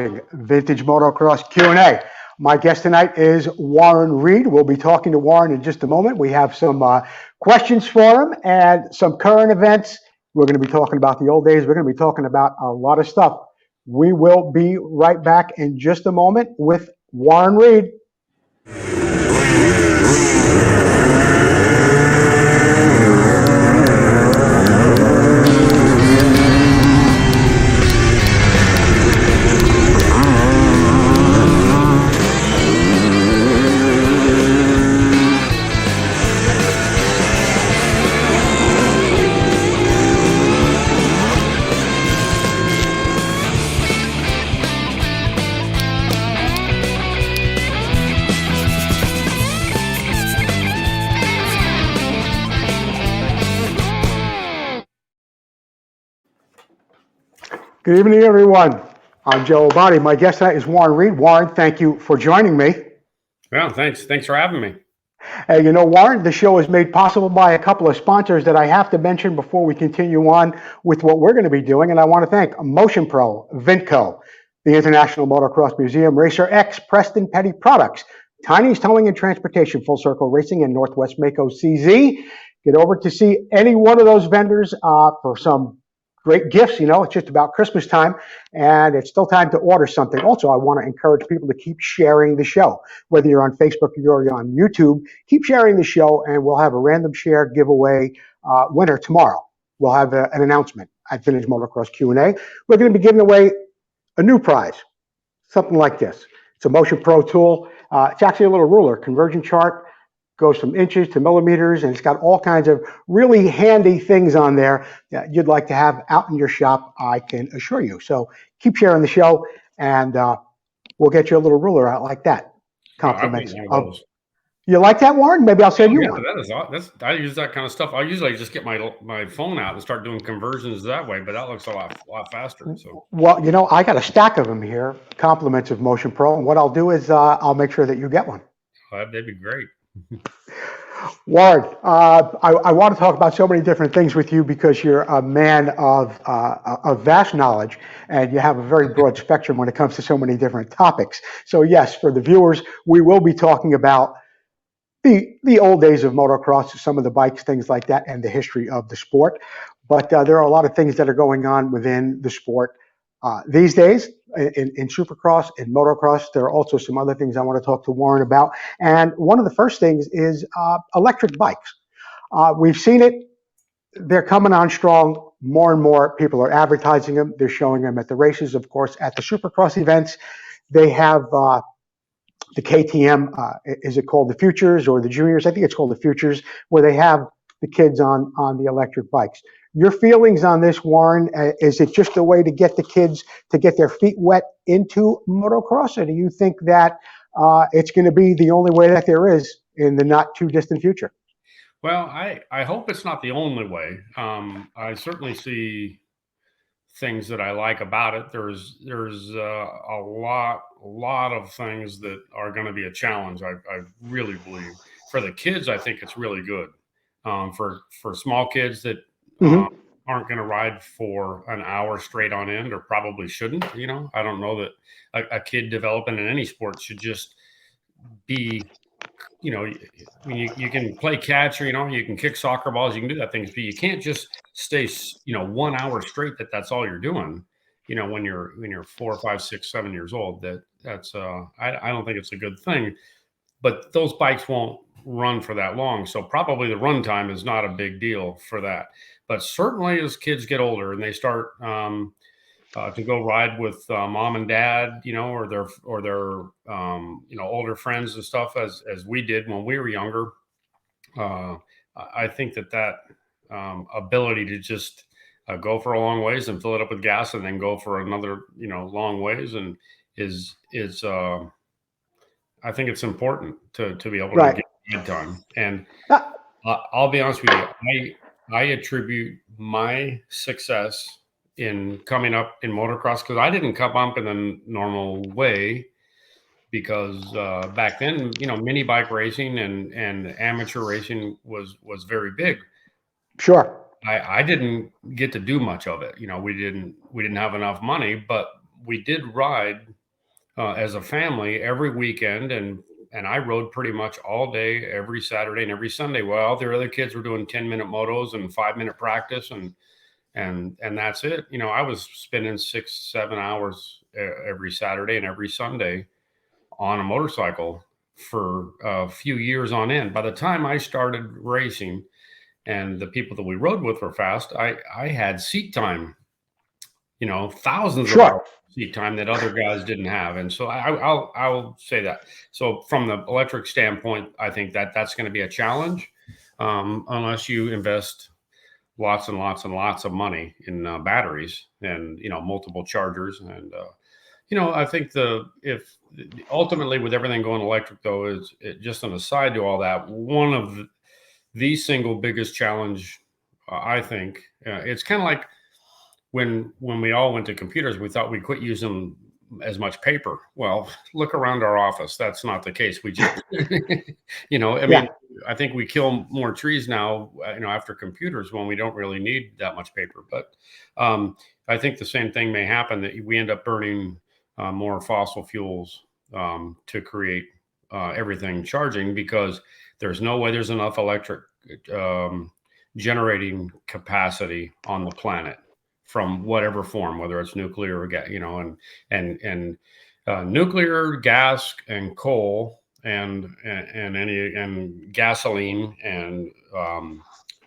Vintage Motocross Q&A. My guest tonight is Warren Reid. We'll be talking to Warren in just a moment. We have some questions for him and some current events. We're going to be talking about the old days. We're going to be talking about a lot of stuff. We will be right back in just a moment with Warren Reid. Good evening, everyone. I'm Joe Abadi. My guest tonight is Warren Reid. Warren, thank you for joining me. Well, thanks. Thanks for having me. Hey, you know, Warren, the show is made possible by a couple of sponsors that I have to mention before we continue on with what we're going to be doing. And I want to thank Motion Pro, Vmxq&A, the International Motocross Museum, Racer X, Preston Petty Products, Tiny's Towing and Transportation, Full Circle Racing, and Northwest Mako CZ. Get over to see any one of those vendors for some great gifts. You know, it's just about Christmas time and it's still time to order something. Also, I want to encourage people to keep sharing the show. Whether you're on Facebook or you're on YouTube, keep sharing the show and we'll have a random share giveaway winner tomorrow. We'll have an announcement at Vintage Motocross Q&A. We're going to be giving away a new prize, something like this. It's a Motion Pro tool. It's actually a little ruler, conversion chart. Goes from inches to millimeters, and it's got all kinds of really handy things on there that you'd like to have out in your shop, I can assure you. So keep sharing the show, and we'll get you a little ruler out like that. Compliments. You like that, Warren? Maybe I'll send you one. I use that kind of stuff. I usually just get my phone out and start doing conversions that way, but that looks a lot faster. So, well, you know, I got a stack of them here, compliments of Motion Pro, and what I'll do is I'll make sure that you get one. That'd be great. Warren, I want to talk about so many different things with you because you're a man of vast knowledge and you have a very broad spectrum when it comes to so many different topics. So yes, for the viewers, we will be talking about the old days of motocross, some of the bikes, things like that, and the history of the sport. But there are a lot of things that are going on within the sport these days. In Supercross and motocross, there are also some other things I want to talk to Warren about. And one of the first things is electric bikes. We've seen it. They're coming on strong. More and more people are advertising them. They're showing them at the races, of course, at the Supercross events. They have the KTM, is it called the Futures or the Juniors? I think it's called the Futures, where they have the kids on the electric bikes. Your feelings on this, Warren, is it just a way to get the kids to get their feet wet into motocross, or do you think that it's going to be the only way that there is in the not too distant future? Well, I hope it's not the only way. I certainly see things that I like about it. There's a lot of things that are going to be a challenge. I really believe for the kids, I think it's really good. For small kids that aren't going to ride for an hour straight on end, or probably shouldn't. You know, I don't know that a kid developing in any sport should just be, you know, you can play catch, or, you know, you can kick soccer balls, you can do that things, but you can't just stay, you know, 1 hour straight that's all you're doing. You know, when you're 4, 5, 6, 7 years old, that's I don't think it's a good thing. But those bikes won't run for that long, so probably the run time is not a big deal for that. But certainly as kids get older and they start to go ride with mom and dad, you know, or their you know, older friends and stuff, as we did when we were younger, I think that ability to just go for a long ways and fill it up with gas and then go for another, you know, long ways, and is I think it's important to be able to get good time. And I'll be honest with you, I attribute my success in coming up in motocross because I didn't come up in the normal way, because back then, you know, mini bike racing and amateur racing was very big. Sure. I didn't get to do much of it. You know, we didn't have enough money, but we did ride as a family every weekend, and I rode pretty much all day, every Saturday and every Sunday. While the other kids were doing 10-minute motos and 5-minute practice, and that's it. You know, I was spending 6-7 hours every Saturday and every Sunday on a motorcycle for a few years on end. By the time I started racing and the people that we rode with were fast, I had seat time, you know, thousands of hours Sure. of seat time that other guys didn't have. And so I'll say that. So from the electric standpoint, I think that that's going to be a challenge, unless you invest lots and lots and lots of money in batteries and, you know, multiple chargers. And you know, I think if ultimately with everything going electric, though, is it, just an aside to all that, one of the single biggest challenge, I think, it's kind of like when we all went to computers, we thought we quit using as much paper. Well, look around our office. That's not the case. We just, you know, I mean, Yeah. I think we kill more trees now, you know, after computers when we don't really need that much paper. But I think the same thing may happen, that we end up burning more fossil fuels to create everything charging, because there's no way there's enough electric generating capacity on the planet from whatever form, whether it's nuclear or gas, you know, and nuclear, gas, and coal, and gasoline, and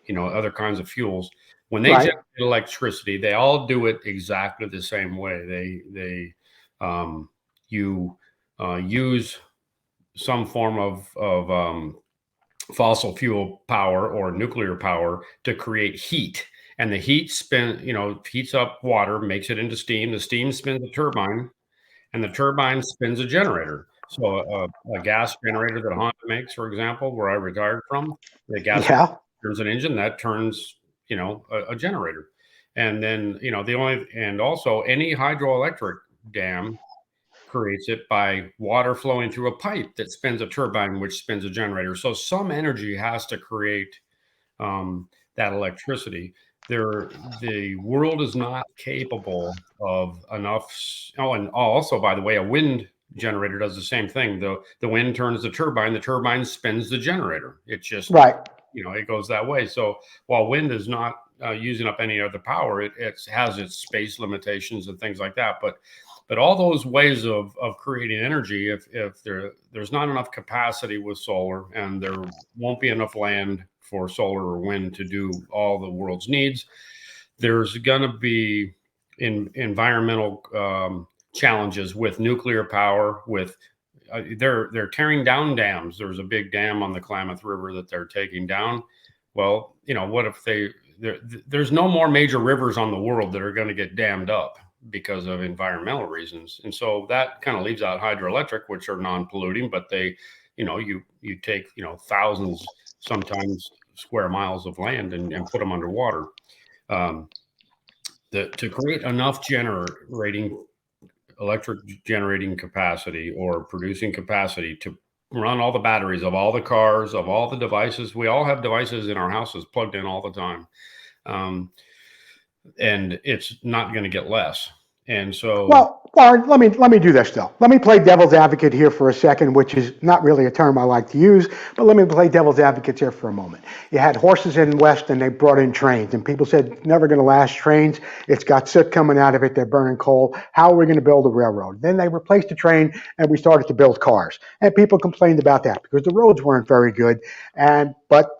you know, other kinds of fuels. When they Right. generate electricity, they all do it exactly the same way. You use some form of fossil fuel power or nuclear power to create heat, and the heat heats up water, makes it into steam. The steam spins a turbine, and the turbine spins a generator. So a gas generator that Honda makes, for example, where I retired from, the gas Yeah. turns an engine that turns, you know, a generator. And then, you know, and also any hydroelectric dam creates it by water flowing through a pipe that spins a turbine, which spins a generator. So some energy has to create that electricity. The world is not capable of enough. Oh, and also, by the way, a wind generator does the same thing. The wind turns the turbine spins the generator. It just, Right. you know, it goes that way. So while wind is not using up any other power, it has its space limitations and things like that. But all those ways of creating energy, if there's not enough capacity with solar, and there won't be enough land for solar or wind to do all the world's needs, there's going to be environmental challenges with nuclear power. With they're tearing down dams. There's a big dam on the Klamath River that they're taking down. Well, you know, what if there's no more major rivers on the world that are going to get dammed up because of environmental reasons. And so that kind of leaves out hydroelectric, which are non-polluting, but they, you know, you take, you know, thousands, sometimes square miles of land, and put them underwater. To create enough electric generating capacity or producing capacity to run all the batteries of all the cars, of all the devices. We all have devices in our houses plugged in all the time. And it's not going to get less. And so, Well, Warren, let me do this though. Let me play devil's advocate here for a second, which is not really a term I like to use, but let me play devil's advocate here for a moment. You had horses in West, and they brought in trains, and people said never going to last trains. It's got soot coming out of it. They're burning coal. How are we going to build a railroad? Then they replaced the train, and we started to build cars, and people complained about that because the roads weren't very good. But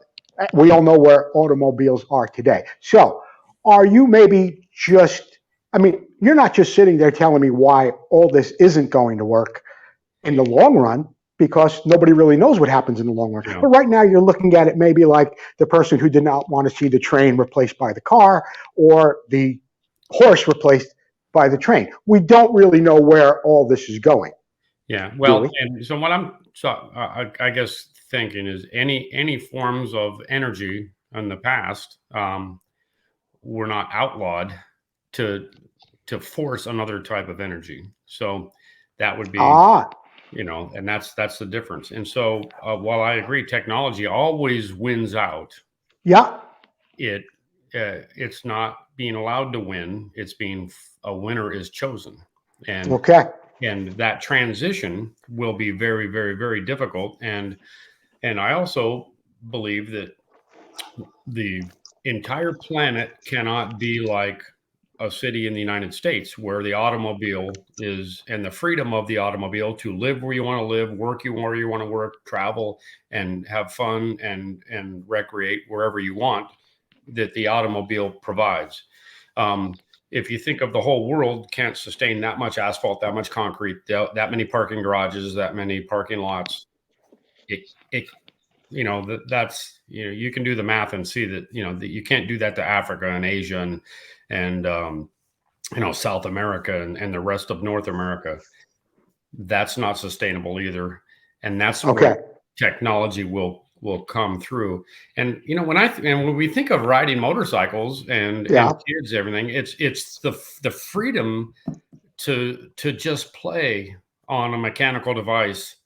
we all know where automobiles are today. So, are you maybe just I mean, you're not just sitting there telling me why all this isn't going to work in the long run, because nobody really knows what happens in the long run. you know, But right now, you're looking at it maybe like the person who did not want to see the train replaced by the car, or the horse replaced by the train. We don't really know where all this is going, yeah. do Well, we? and so what I guess thinking is any forms of energy in the past were not outlawed to force another type of energy. So that would be, Ah, you know, and that's the difference. And so while I agree, technology always wins out, yeah, it it's not being allowed to win. It's being a winner is chosen. and Okay. that transition will be very, very, very difficult. And I also believe that the entire planet cannot be like a city in the United States where the automobile is, and the freedom of the automobile to live where you want to live, work where you want to work, travel and have fun and recreate wherever you want, that the automobile provides. If you think of the whole world can't sustain that much asphalt, that much concrete, that many parking garages, that many parking lots, it that's, you can do the math and see that, that you can't do that to Africa and Asia and South America and the rest of North America. That's not sustainable either. And that's where technology will come through. And, when we think of riding motorcycles and kids, everything, it's the freedom to just play on a mechanical device.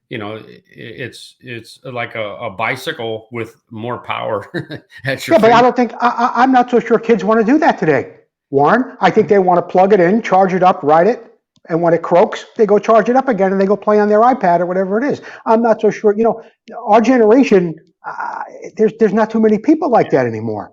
It's like a bicycle with more power at your but I don't think I'm not so sure kids want to do that today, Warren. I think they want to plug it in, charge it up, ride it, and when it croaks, they go charge it up again and they go play on their iPad or whatever it is. I'm not so sure. Our generation, there's not too many people like that anymore.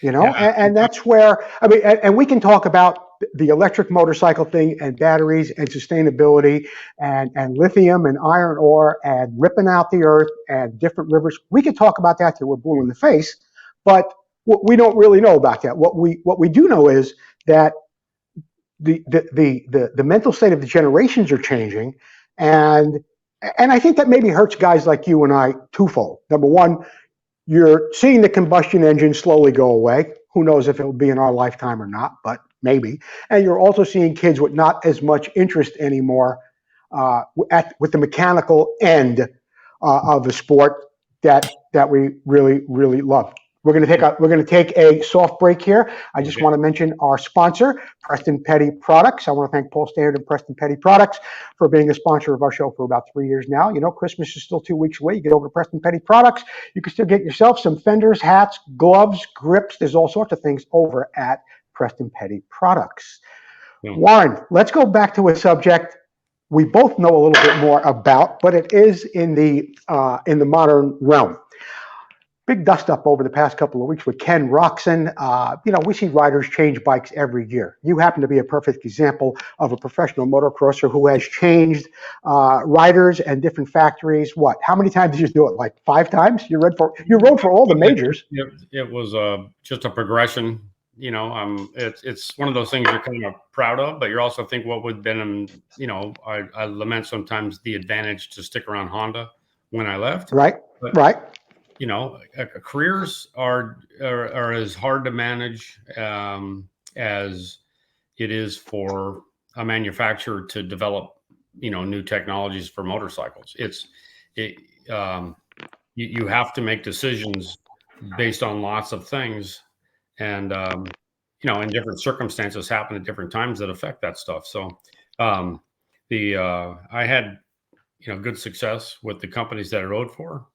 And that's where, and we can talk about the electric motorcycle thing and batteries and sustainability and lithium and iron ore and ripping out the earth and different rivers. We can talk about that till we're blue in the face, but we don't really know about that. What we do know is that the mental state of the generations are changing, and I think that maybe hurts guys like you and I twofold. Number one, you're seeing the combustion engine slowly go away. Who knows if it will be in our lifetime or not, but maybe. And you're also seeing kids with not as much interest anymore with the mechanical end of the sport that we really, really love. We're going to take a soft break here. I just want to mention our sponsor, Preston Petty Products. I want to thank Paul Standard and Preston Petty Products for being a sponsor of our show for about 3 years now. Christmas is still 2 weeks away. You get over to Preston Petty Products. You can still get yourself some fenders, hats, gloves, grips. There's all sorts of things over at Preston Petty Products. Warren, let's go back to a subject we both know a little bit more about, but it is in the modern realm. Big dust up over the past couple of weeks with Ken Roczen. We see riders change bikes every year. You happen to be a perfect example of a professional motocrosser who has changed riders and different factories. What? How many times did you do it? Like 5 times? You rode for all the majors. It was just a progression. It's one of those things you're kind of proud of, but you also think what would have been, I lament sometimes the advantage to stick around Honda when I left. Right. Careers are as hard to manage as it is for a manufacturer to develop, new technologies for motorcycles. You have to make decisions based on lots of things, and and different circumstances happen at different times that affect that stuff. So I had good success with the companies that I rode for.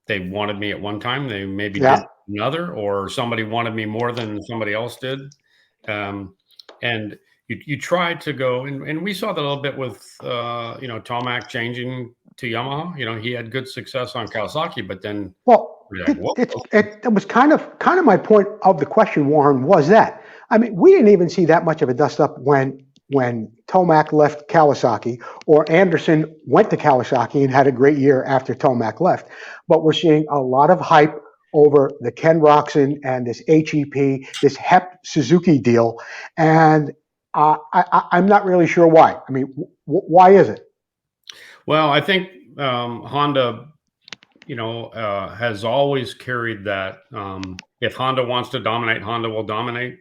They wanted me at one time. They maybe did another, or somebody wanted me more than somebody else did. And you try to go, and we saw that a little bit with, Tomac changing to Yamaha. He had good success on Kawasaki, but then. Well, it was kind of my point of the question, Warren, was that. We didn't even see that much of a dust up when Tomac left Kawasaki, or Anderson went to Kawasaki and had a great year after Tomac left. But we're seeing a lot of hype over the Ken Roczen and this HEP, this HEP Suzuki deal. And I'm not really sure why. Why is it? Well, I think Honda, has always carried that. If Honda wants to dominate, Honda will dominate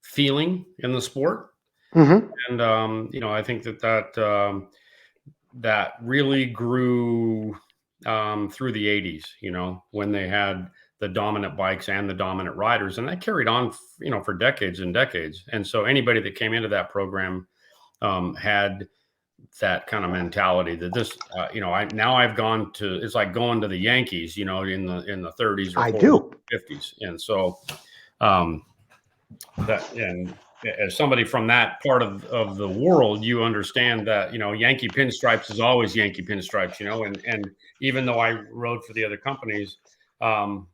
feeling in the sport. Mm-hmm. And, I think that really grew through the 80s, when they had the dominant bikes and the dominant riders, and that carried on, for decades and decades. And so anybody that came into that program had that kind of mentality that this, I've gone to, it's like going to the Yankees, in the 30s or 40s, 50s. And so as somebody from that part of the world, you understand that, Yankee pinstripes is always Yankee pinstripes, and even though I rode for the other companies, um,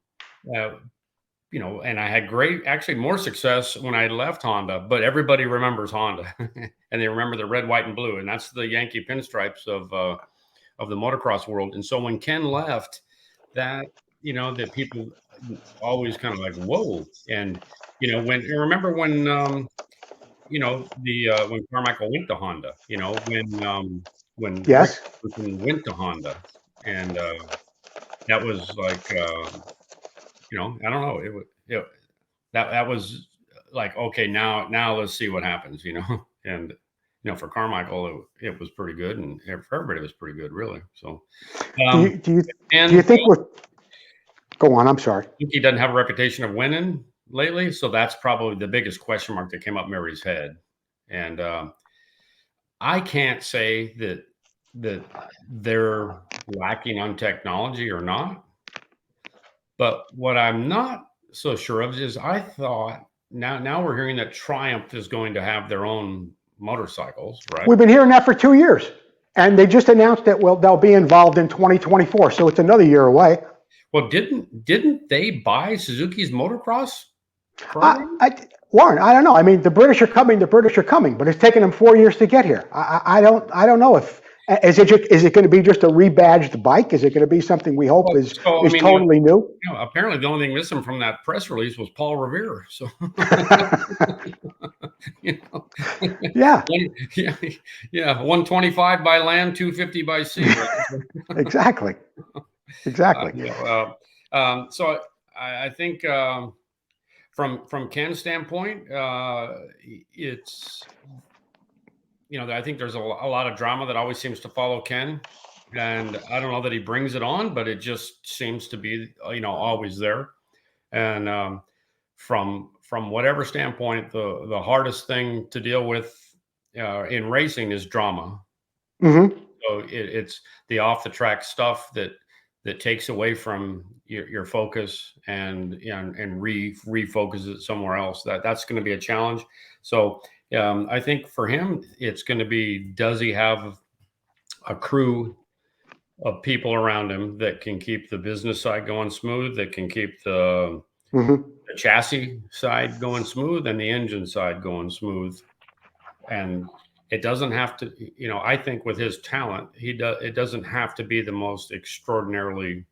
and I had actually more success when I left Honda, but everybody remembers Honda and they remember the red, white, and blue. And that's the Yankee pinstripes of the motocross world. And so when Ken left, that, that people always kind of like, whoa. And, remember when, when Carmichael went to Honda, when Rick Yes. went to Honda, and that was like, I don't know. That was like, okay, now let's see what happens, and for Carmichael, it was pretty good, and for everybody, it was pretty good, really. So, Do you think go on? I'm sorry. I think he doesn't have a reputation of winning lately, so that's probably the biggest question mark that came up Mary's head, and I can't say that they're lacking on technology or not. But what I'm not so sure of is I thought now we're hearing that Triumph is going to have their own motorcycles, right? We've been hearing that for 2 years, and they just announced that they'll be involved in 2024, so it's another year away. Well, didn't they buy Suzuki's motocross program? Warren, I don't know. I mean, the British are coming, but it's taken them 4 years to get here. I don't know if is it going to be just a rebadged bike? Is it going to be something we hope is totally new? Apparently, the only thing missing from that press release was Paul Revere. So, yeah, 125 by land, 250 by sea. Right? Exactly. So I think from Ken's standpoint, it's. I think there's a lot of drama that always seems to follow Ken, and I don't know that he brings it on, but it just seems to be, always there. And from whatever standpoint, the hardest thing to deal with in racing is drama. Mm-hmm. So it's the off the track stuff that takes away from your focus and refocuses it somewhere else. That's going to be a challenge. So. I think for him, it's going to be, does he have a crew of people around him that can keep the business side going smooth, that can keep the chassis side going smooth and the engine side going smooth? And it doesn't have to, I think with his talent, it doesn't have to be the most extraordinarily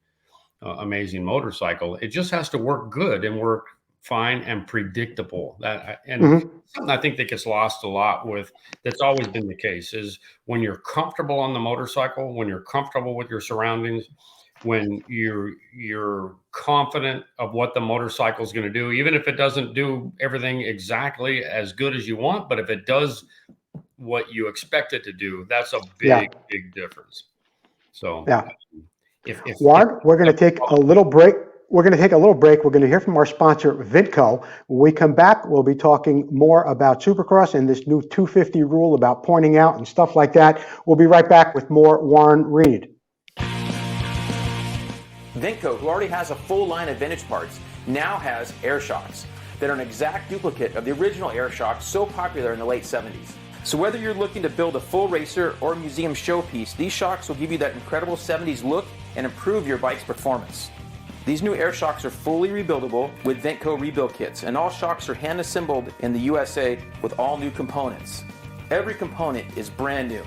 amazing motorcycle. It just has to work good and work fine and predictable. Something I think that gets lost a lot with, that's always been the case, is when you're comfortable on the motorcycle, when you're comfortable with your surroundings, when you're confident of what the motorcycle is going to do, even if it doesn't do everything exactly as good as you want, but if it does what you expect it to do, that's a big difference. So Warren, we're going to take a little break. We're going to hear from our sponsor, Vmxq. When we come back, we'll be talking more about Supercross and this new 250 rule about pointing out and stuff like that. We'll be right back with more Warren Reid. Vmxq, who already has a full line of vintage parts, now has air shocks that are an exact duplicate of the original air shocks so popular in the late 70s. So whether you're looking to build a full racer or museum showpiece, these shocks will give you that incredible 70s look and improve your bike's performance. These new air shocks are fully rebuildable with Vmxq rebuild kits, and all shocks are hand assembled in the USA with all new components. Every component is brand new.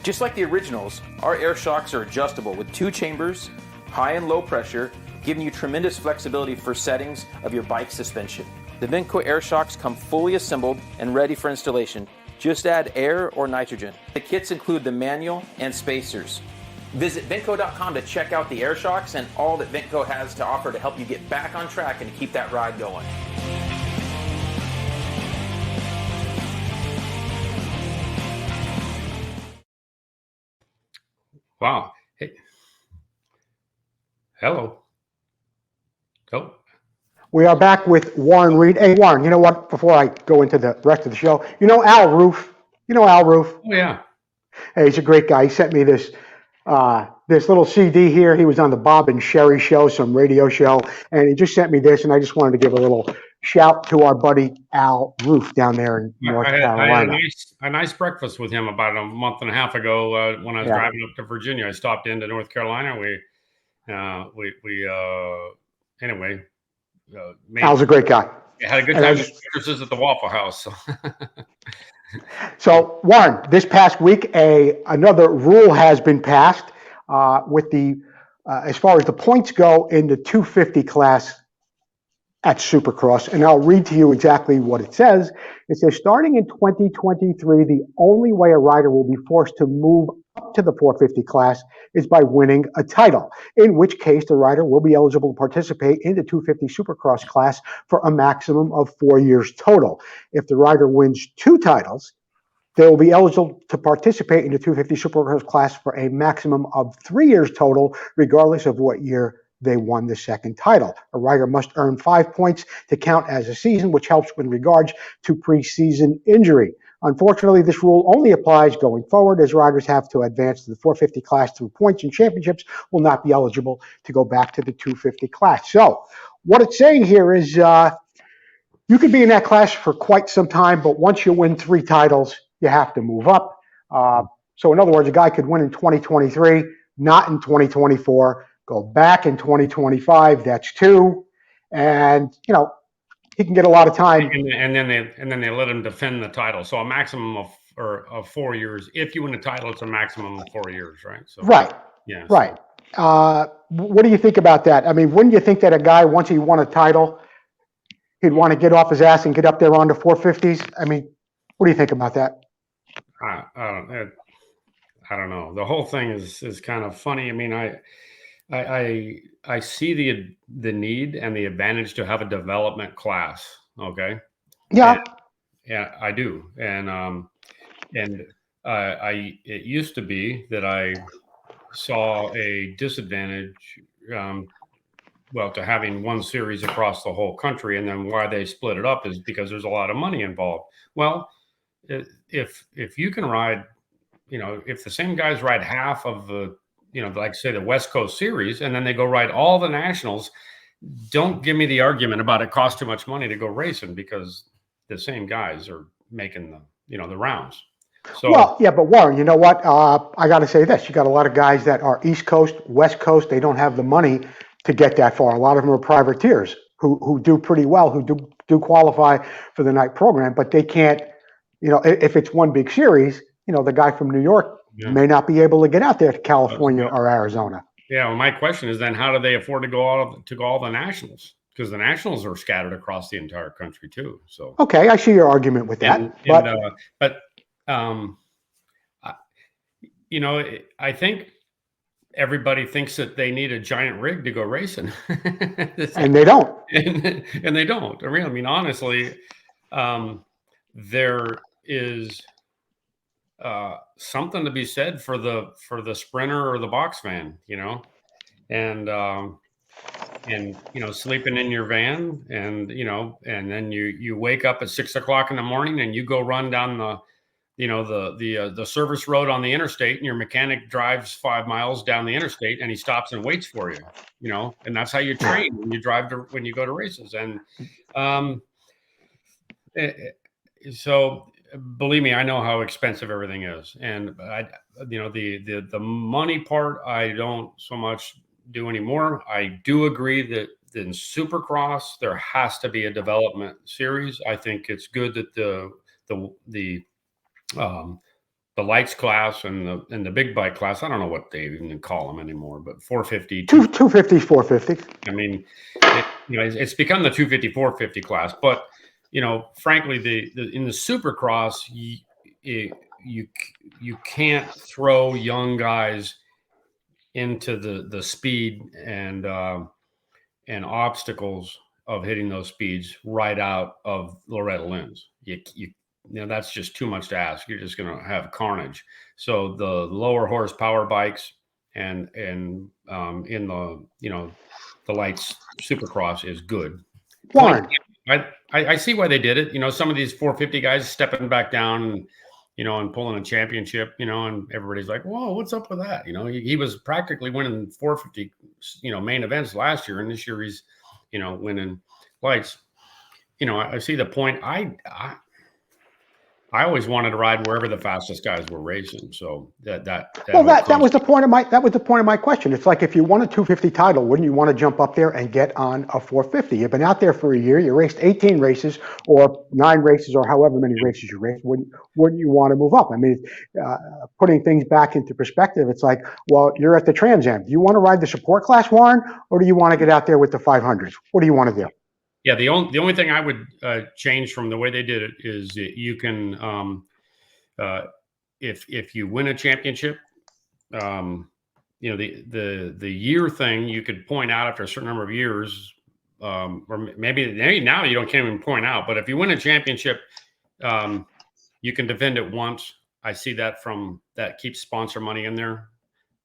Just like the originals, our air shocks are adjustable with 2 chambers, high and low pressure, giving you tremendous flexibility for settings of your bike suspension. The Vmxq air shocks come fully assembled and ready for installation. Just add air or nitrogen. The kits include the manual and spacers. Visit Vmxq.com to check out the air shocks and all that Vmxq has to offer to help you get back on track and to keep that ride going. Wow. Hey. Hello. Oh. We are back with Warren Reid. Hey, Warren, you know what? Before I go into the rest of the show, Al Roof? Al Roof? Oh, yeah. Hey, he's a great guy. He sent me this little CD here. He was on the Bob and Sherry show, some radio show, and he just sent me this, and I just wanted to give a little shout to our buddy Al Roof down there in North I had Carolina. a nice breakfast with him about a month and a half ago when I was driving up to Virginia. I stopped into North Carolina. Anyway. Al's a great guy. Had a good time at the Waffle House. So. So, Warren, this past week, another rule has been passed with the as far as the points go in the 250 class at Supercross, and I'll read to you exactly what it says. It says, starting in 2023, the only way a rider will be forced to move up to the 450 class is by winning a title, in which case the rider will be eligible to participate in the 250 Supercross class for a maximum of 4 years total. If the rider wins 2 titles, they will be eligible to participate in the 250 Supercross class for a maximum of 3 years total, regardless of what year they won the second title. A rider must earn 5 points to count as a season, which helps in regards to preseason injury. Unfortunately, this rule only applies going forward, as riders have to advance to the 450 class through points and championships will not be eligible to go back to the 250 class. So what it's saying here is you could be in that class for quite some time, but once you win 3 titles, you have to move up. So in other words, a guy could win in 2023, not in 2024, go back in 2025, that's 2. And, he can get a lot of time. And then they let him defend the title. So a maximum of 4 years. If you win a title, it's a maximum of 4 years, right? So, right. Yeah. Right. What do you think about that? I mean, wouldn't you think that a guy, once he won a title, he'd want to get off his ass and get up there on the 450s? I mean, what do you think about that? I don't know. The whole thing is kind of funny. I mean, I see the need and the advantage to have a development class. Okay. Yeah. Yeah, I do. And it used to be that I saw a disadvantage, to having one series across the whole country. And then why they split it up is because there's a lot of money involved. Well, if you can ride, if the same guys ride half of the, like say the West Coast series, and then they go ride all the nationals, don't give me the argument about it costs too much money to go racing, because the same guys are making the rounds. So, well, yeah, but Warren, you know what? I got to say this. You got a lot of guys that are East Coast, West Coast. They don't have the money to get that far. A lot of them are privateers who do pretty well, who do qualify for the night program, but they can't, if it's one big series, the guy from New York may not be able to get out there to California or Arizona. Yeah. Well, my question is then, how do they afford to go all the nationals? Because the nationals are scattered across the entire country too. So, okay. I see your argument with that, I think everybody thinks that they need a giant rig to go racing. And they don't. And they don't. I mean, honestly, there is something to be said for the sprinter or the box fan, and sleeping in your van, and then you wake up at 6 o'clock in the morning and you go run down the service road on the interstate, and your mechanic drives 5 miles down the interstate and he stops and waits for you, and that's how you train when you go to races. And so believe me, I know how expensive everything is. And the money part, I don't so much do anymore. I do agree that in Supercross, there has to be a development series. I think it's good that the lights class and the big bike class, I don't know what they even call them anymore, but 450, 250, 450. I mean, it's become the 250, 450 class, but frankly, in the Supercross, you can't throw young guys into the speed and obstacles of hitting those speeds right out of Loretta Lynn's. That's just too much to ask. You're just going to have carnage. So the lower horsepower bikes and in the lights Supercross is good. Warren. I see why they did it. Some of these 450 guys stepping back down, and pulling a championship, and everybody's like, whoa, what's up with that? He was practically winning 450, main events last year, and this year he's, winning lights. I see the point. I always wanted to ride wherever the fastest guys were racing. So that Well, whole that was the concept. point of my question. It's like if you won a 250 title, wouldn't you want to jump up there and get on a 450? You've been out there for a year. You raced 18 races or 9 races or however many races you raced. Wouldn't you want to move up? I mean, putting things back into perspective, it's like, well, you're at the Trans Am. Do you want to ride the support class, Warren, or do you want to get out there with the 500s? What do you want to do? Yeah, the only thing I would change from the way they did it is that you can, if you win a championship, the year thing you could point out after a certain number of years, or maybe now you can't even point out. But if you win a championship, you can defend it once. I see that that keeps sponsor money in there.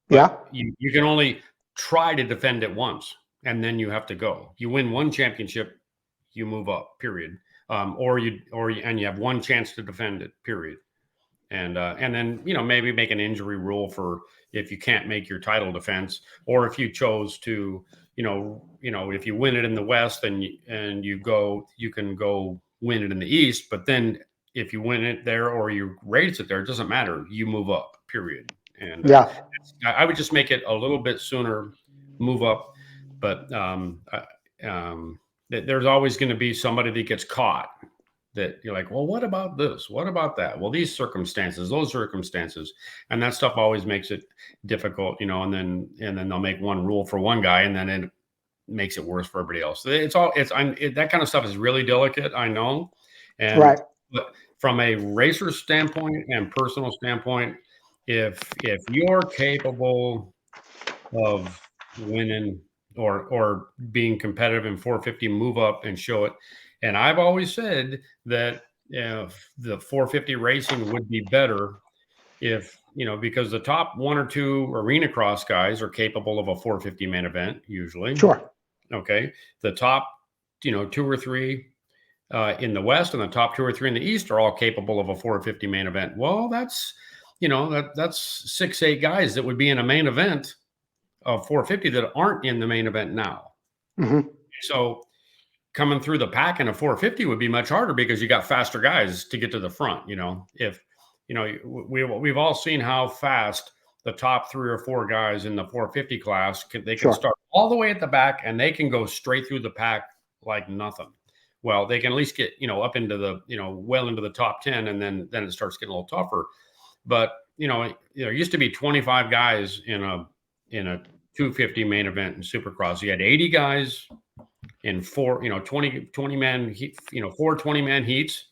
But Yeah. you can only try to defend it once, and then you have to go. You win one championship, you move up. Period. Or you have one chance to defend it. Period. And then maybe make an injury rule for if you can't make your title defense, or if you chose to if you win it in the West and you can go win it in the East, but then if you win it there or you race it there, it doesn't matter. You move up. Period. And Yeah. I would just make it a little bit sooner, move up, but there's always going to be somebody that gets caught. That you're like, well, what about this? What about that? Well, these circumstances, those circumstances, and that stuff always makes it difficult, and then they'll make one rule for one guy, and then it makes it worse for everybody else. That kind of stuff is really delicate, I know, and Right. but from a racer standpoint and personal standpoint, if you're capable of winning or being competitive in 450, move up and show it. And I've always said that the 450 racing would be better if, because the top 1 or 2 arena cross guys are capable of a 450 main event usually. Sure. Okay. The top, 2 or 3 in the West and the top 2 or 3 in the East are all capable of a 450 main event. Well, that's, that's 6, 8 guys that would be in a main event of 450 that aren't in the main event now. Mm-hmm. So coming through the pack in a 450 would be much harder because you got faster guys to get to the front. If we've all seen how fast the top 3 or 4 guys in the 450 class they can start all the way at the back and they can go straight through the pack like nothing. Well, they can at least get up into the well into the top 10, and then it starts getting a little tougher. But there used to be 25 guys in a 250 main event in Supercross. You had 80 guys in 4, 20 man, 4 20-man heats.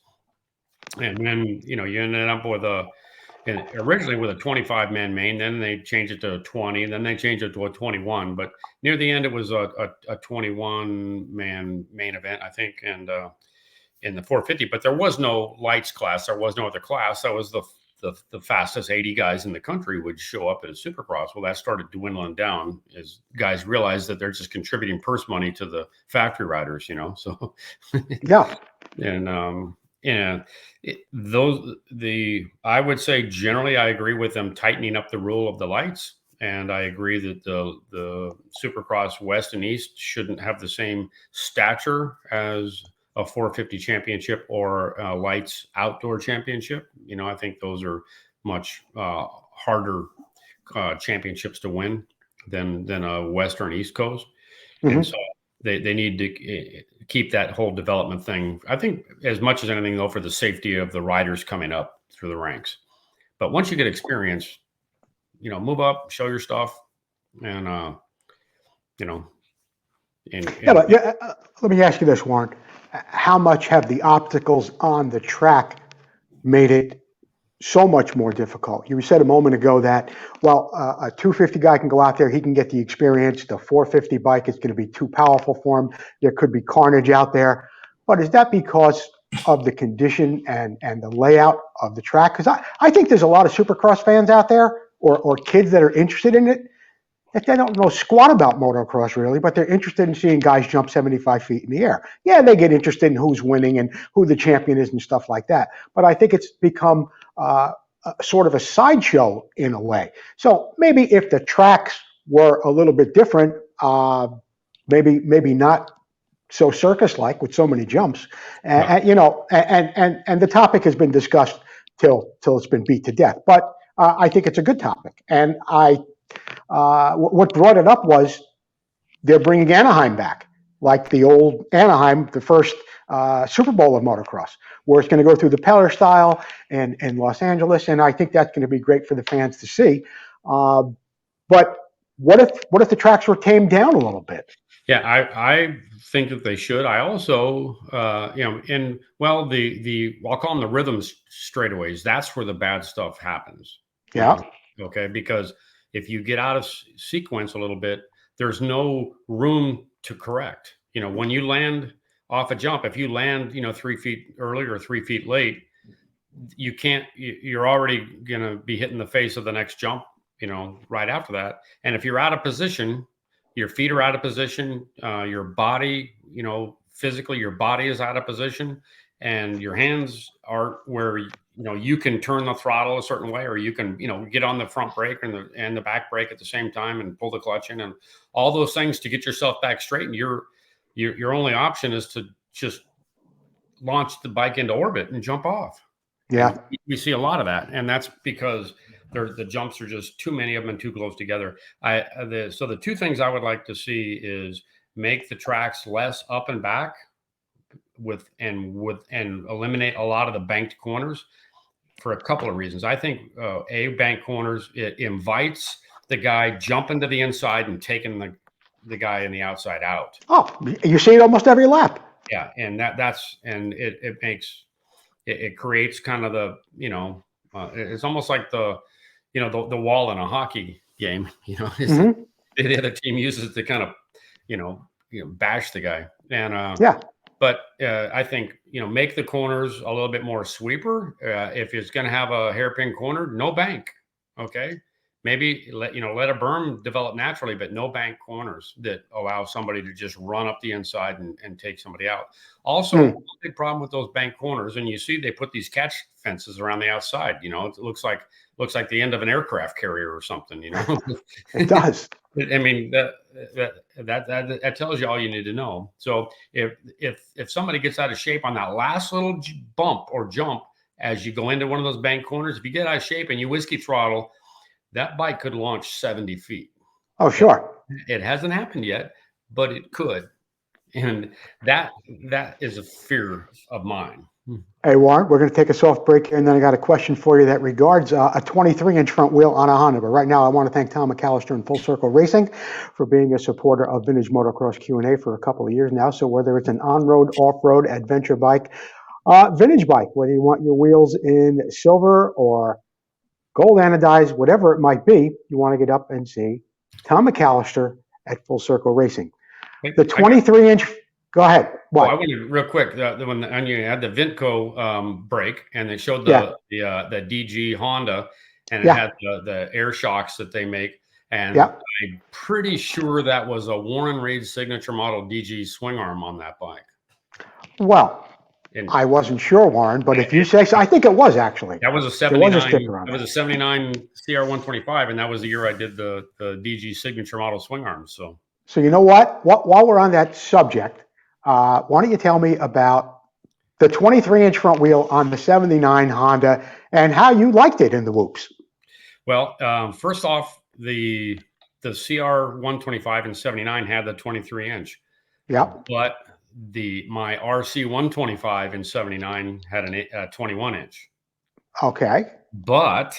And then, you ended up with originally with a 25-man main, then they changed it to a 20, then they changed it to a 21. But near the end, it was a 21-man main event, I think, and in the 450. But there was no lights class. There was no other class. That was the fastest 80 guys in the country would show up at a Supercross. Well, that started dwindling down as guys realized that they're just contributing purse money to the factory riders, so Yeah. and I would say generally I agree with them tightening up the rule of the lights, and I agree that the Supercross West and East shouldn't have the same stature as a 450 championship or a lights outdoor championship. I think those are much harder championships to win than a West or an East Coast. Mm-hmm. And so they need to keep that whole development thing, I think, as much as anything, though, for the safety of the riders coming up through the ranks. But once you get experience, move up, show your stuff, and But let me ask you this, Warren. How much have the obstacles on the track made it so much more difficult? You said a moment ago that, well, a 250 guy can go out there, he can get the experience. The 450 bike is going to be too powerful for him. There could be carnage out there. But is that because of the condition and the layout of the track? Because I think there's a lot of Supercross fans out there or kids that are interested in it that they don't know squat about motocross really, but they're interested in seeing guys jump 75 feet in the air. Yeah, they get interested in who's winning and who the champion is and stuff like that. But I think it's become sort of a sideshow in a way. So maybe if the tracks were a little bit different, maybe not so circus-like with so many jumps, and the topic has been discussed till it's been beat to death. But I think it's a good topic, and what brought it up was they're bringing Anaheim back, like the old Anaheim, the first Super Bowl of motocross, where it's going to go through the Peller style in Los Angeles, and I think that's going to be great for the fans to see. But what if the tracks were tamed down a little bit? Yeah, I think that they should. I also, I'll call them the rhythm straightaways. That's where the bad stuff happens. Yeah. Okay, because if you get out of sequence a little bit, there's no room to correct. When you land off a jump, if you land, 3 feet early or 3 feet late, you can't. You're already gonna be hitting the face of the next jump, right after that. And if you're out of position, your feet are out of position, your body, physically, your body is out of position, and your hands are where, you can turn the throttle a certain way, or you can, get on the front brake and the back brake at the same time and pull the clutch in and all those things to get yourself back straight. And your only option is to just launch the bike into orbit and jump off. Yeah. And we see a lot of that. And that's because the jumps are just too many of them and too close together. So the two things I would like to see is make the tracks less up and back and eliminate a lot of the banked corners for a couple of reasons. I think banked corners, it invites the guy jumping to the inside and taking the guy in the outside out. Oh, you see it almost every lap. Yeah, and it creates kind of the it's almost like the wall in a hockey game. Mm-hmm. The other team uses it to kind of bash the guy. And but I think make the corners a little bit more sweeper. If it's going to have a hairpin corner, no bank. Okay, maybe let a berm develop naturally, but no bank corners that allow somebody to just run up the inside and take somebody out. Also, a big problem with those bank corners, and you see they put these catch fences around the outside. It looks like the end of an aircraft carrier or something. It does. I mean that tells you all you need to know. So if somebody gets out of shape on that last little bump or jump as you go into one of those bank corners, if you get out of shape and you whiskey throttle, that bike could launch 70 feet. Oh, sure. It hasn't happened yet, but it could. And that is a fear of mine. Hey, Warren, we're going to take a soft break here, and then I got a question for you that regards a 23-inch front wheel on a Honda. But right now, I want to thank Tom McAllister and Full Circle Racing for being a supporter of Vintage Motocross Q&A for a couple of years now. So whether it's an on-road, off-road, adventure bike, vintage bike, whether you want your wheels in silver or gold anodized, whatever it might be, you want to get up and see Tom McAllister at Full Circle Racing. The 23-inch, go ahead. What? I wanted real quick, when you had the Vmxq brake, and they showed the DG Honda, and it had the air shocks that they make, and I'm pretty sure that was a Warren Reid signature model DG swing arm on that bike. Well, I wasn't sure, Warren, but if you say so, I think it was actually. That was a 79. That was a 79 CR125, and that was the year I did the DG signature model swing arms. So you know what? While we're on that subject, why don't you tell me about the 23-inch front wheel on the 79 Honda and how you liked it in the whoops? Well, first off, the CR125 and 79 had the 23-inch. Yeah. But my RC125 in 79 had a 21-inch. Okay. But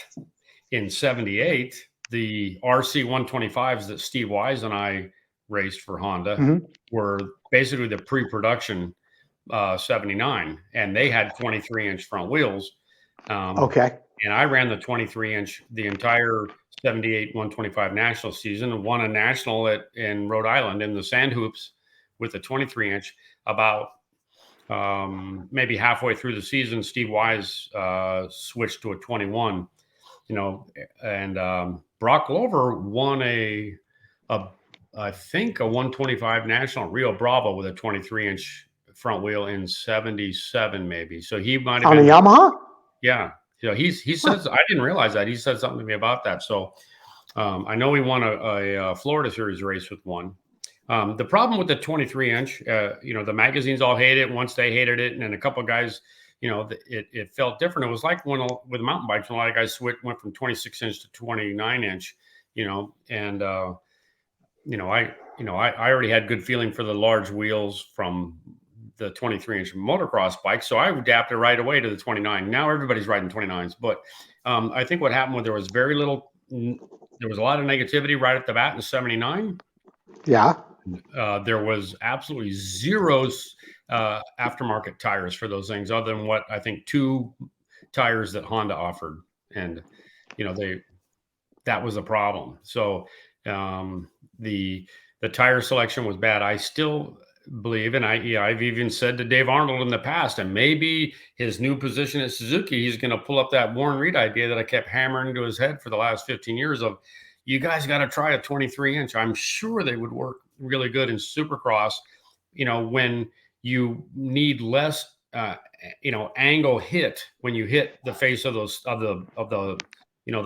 in 78, the RC125s that Steve Wise and I raced for Honda were basically the pre-production 79, and they had 23-inch front wheels. Okay. And I ran the 23-inch the entire 78 125 national season, and won a national in Rhode Island in the sand hoops with a 23-inch. About maybe halfway through the season, Steve Wise switched to a 21. And Brock Glover won I think a 125 national Rio Bravo with a 23-inch front wheel in 77, maybe. So he might have been on a Yamaha. Yeah. He says, I didn't realize that. He said something to me about that. So I know he won a Florida Series race with one. The problem with the 23-inch, the magazines all hate it. Once they hated it, and then a couple of guys, it felt different. It was like with mountain bikes, a lot of guys went from 26-inch to 29-inch, and I already had good feeling for the large wheels from the 23-inch motocross bike, so I adapted right away to the 29. Now everybody's riding 29s, but I think what happened was there was a lot of negativity right at the bat in '79. Yeah. There was absolutely zero aftermarket tires for those things, other than what I think 2 tires that Honda offered, and that was a problem. So the tire selection was bad. I still believe, and I've even said to Dave Arnold in the past, and maybe his new position at Suzuki, he's going to pull up that Warren Reid idea that I kept hammering into his head for the last 15 years of, you guys got to try a 23-inch. I'm sure they would work really good in Supercross, when you need less, angle hit when you hit the face of the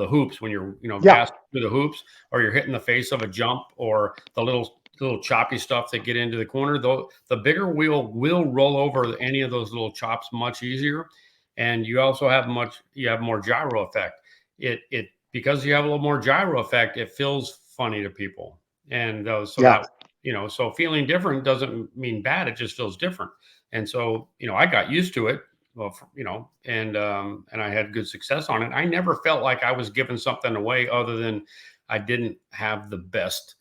hoops, when you're, gassing through the hoops, or you're hitting the face of a jump, or the little choppy stuff that get into the corner. Though the bigger wheel will roll over any of those little chops much easier, and you also have more gyro effect. Because you have a little more gyro effect, it feels funny to people, and so feeling different doesn't mean bad. It just feels different, and so I got used to it. Well, and I had good success on it. I never felt like I was giving something away, other than I didn't have the best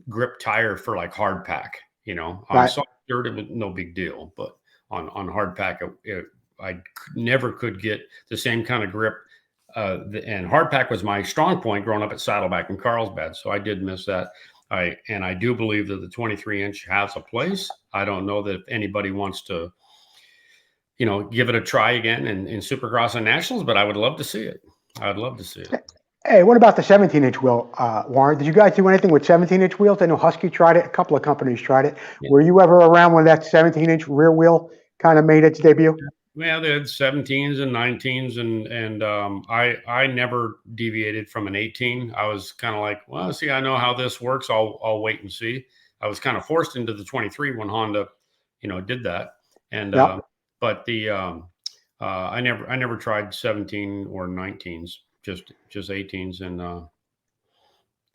grip tire for like hard pack. On soft dirt, it was no big deal, but on hard pack, I never could get the same kind of grip. And hard pack was my strong point growing up at Saddleback in Carlsbad, so I did miss that. I do believe that the 23-inch has a place. I don't know that if anybody wants to, give it a try again in Supercross and Nationals, but I would love to see it. I'd love to see it. Hey, what about the 17-inch wheel, Warren? Did you guys do anything with 17-inch wheels? I know Husky tried it. A couple of companies tried it. Yeah. Were you ever around when that 17-inch rear wheel kind of made its debut? Well, they had 17s and 19s, and I never deviated from an 18. I was kind of like, well, see, I know how this works. I'll wait and see. I was kind of forced into the 23 when Honda, did that. And but the I never tried 17 or 19s, just 18s, and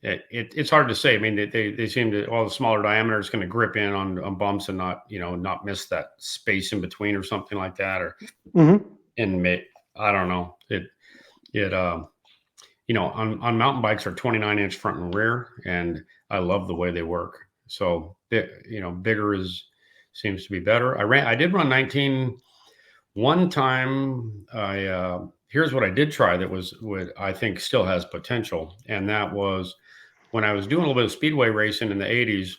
it's hard to say. I mean, they seem to, all the smaller diameter is going to grip in on bumps and not miss that space in between or something like that. Or and I don't know. On mountain bikes are 29-inch front and rear, and I love the way they work. So bigger seems to be better. I did run 19 one time. Here's what I did try that I think still has potential, and that was when I was doing a little bit of speedway racing in the 80s.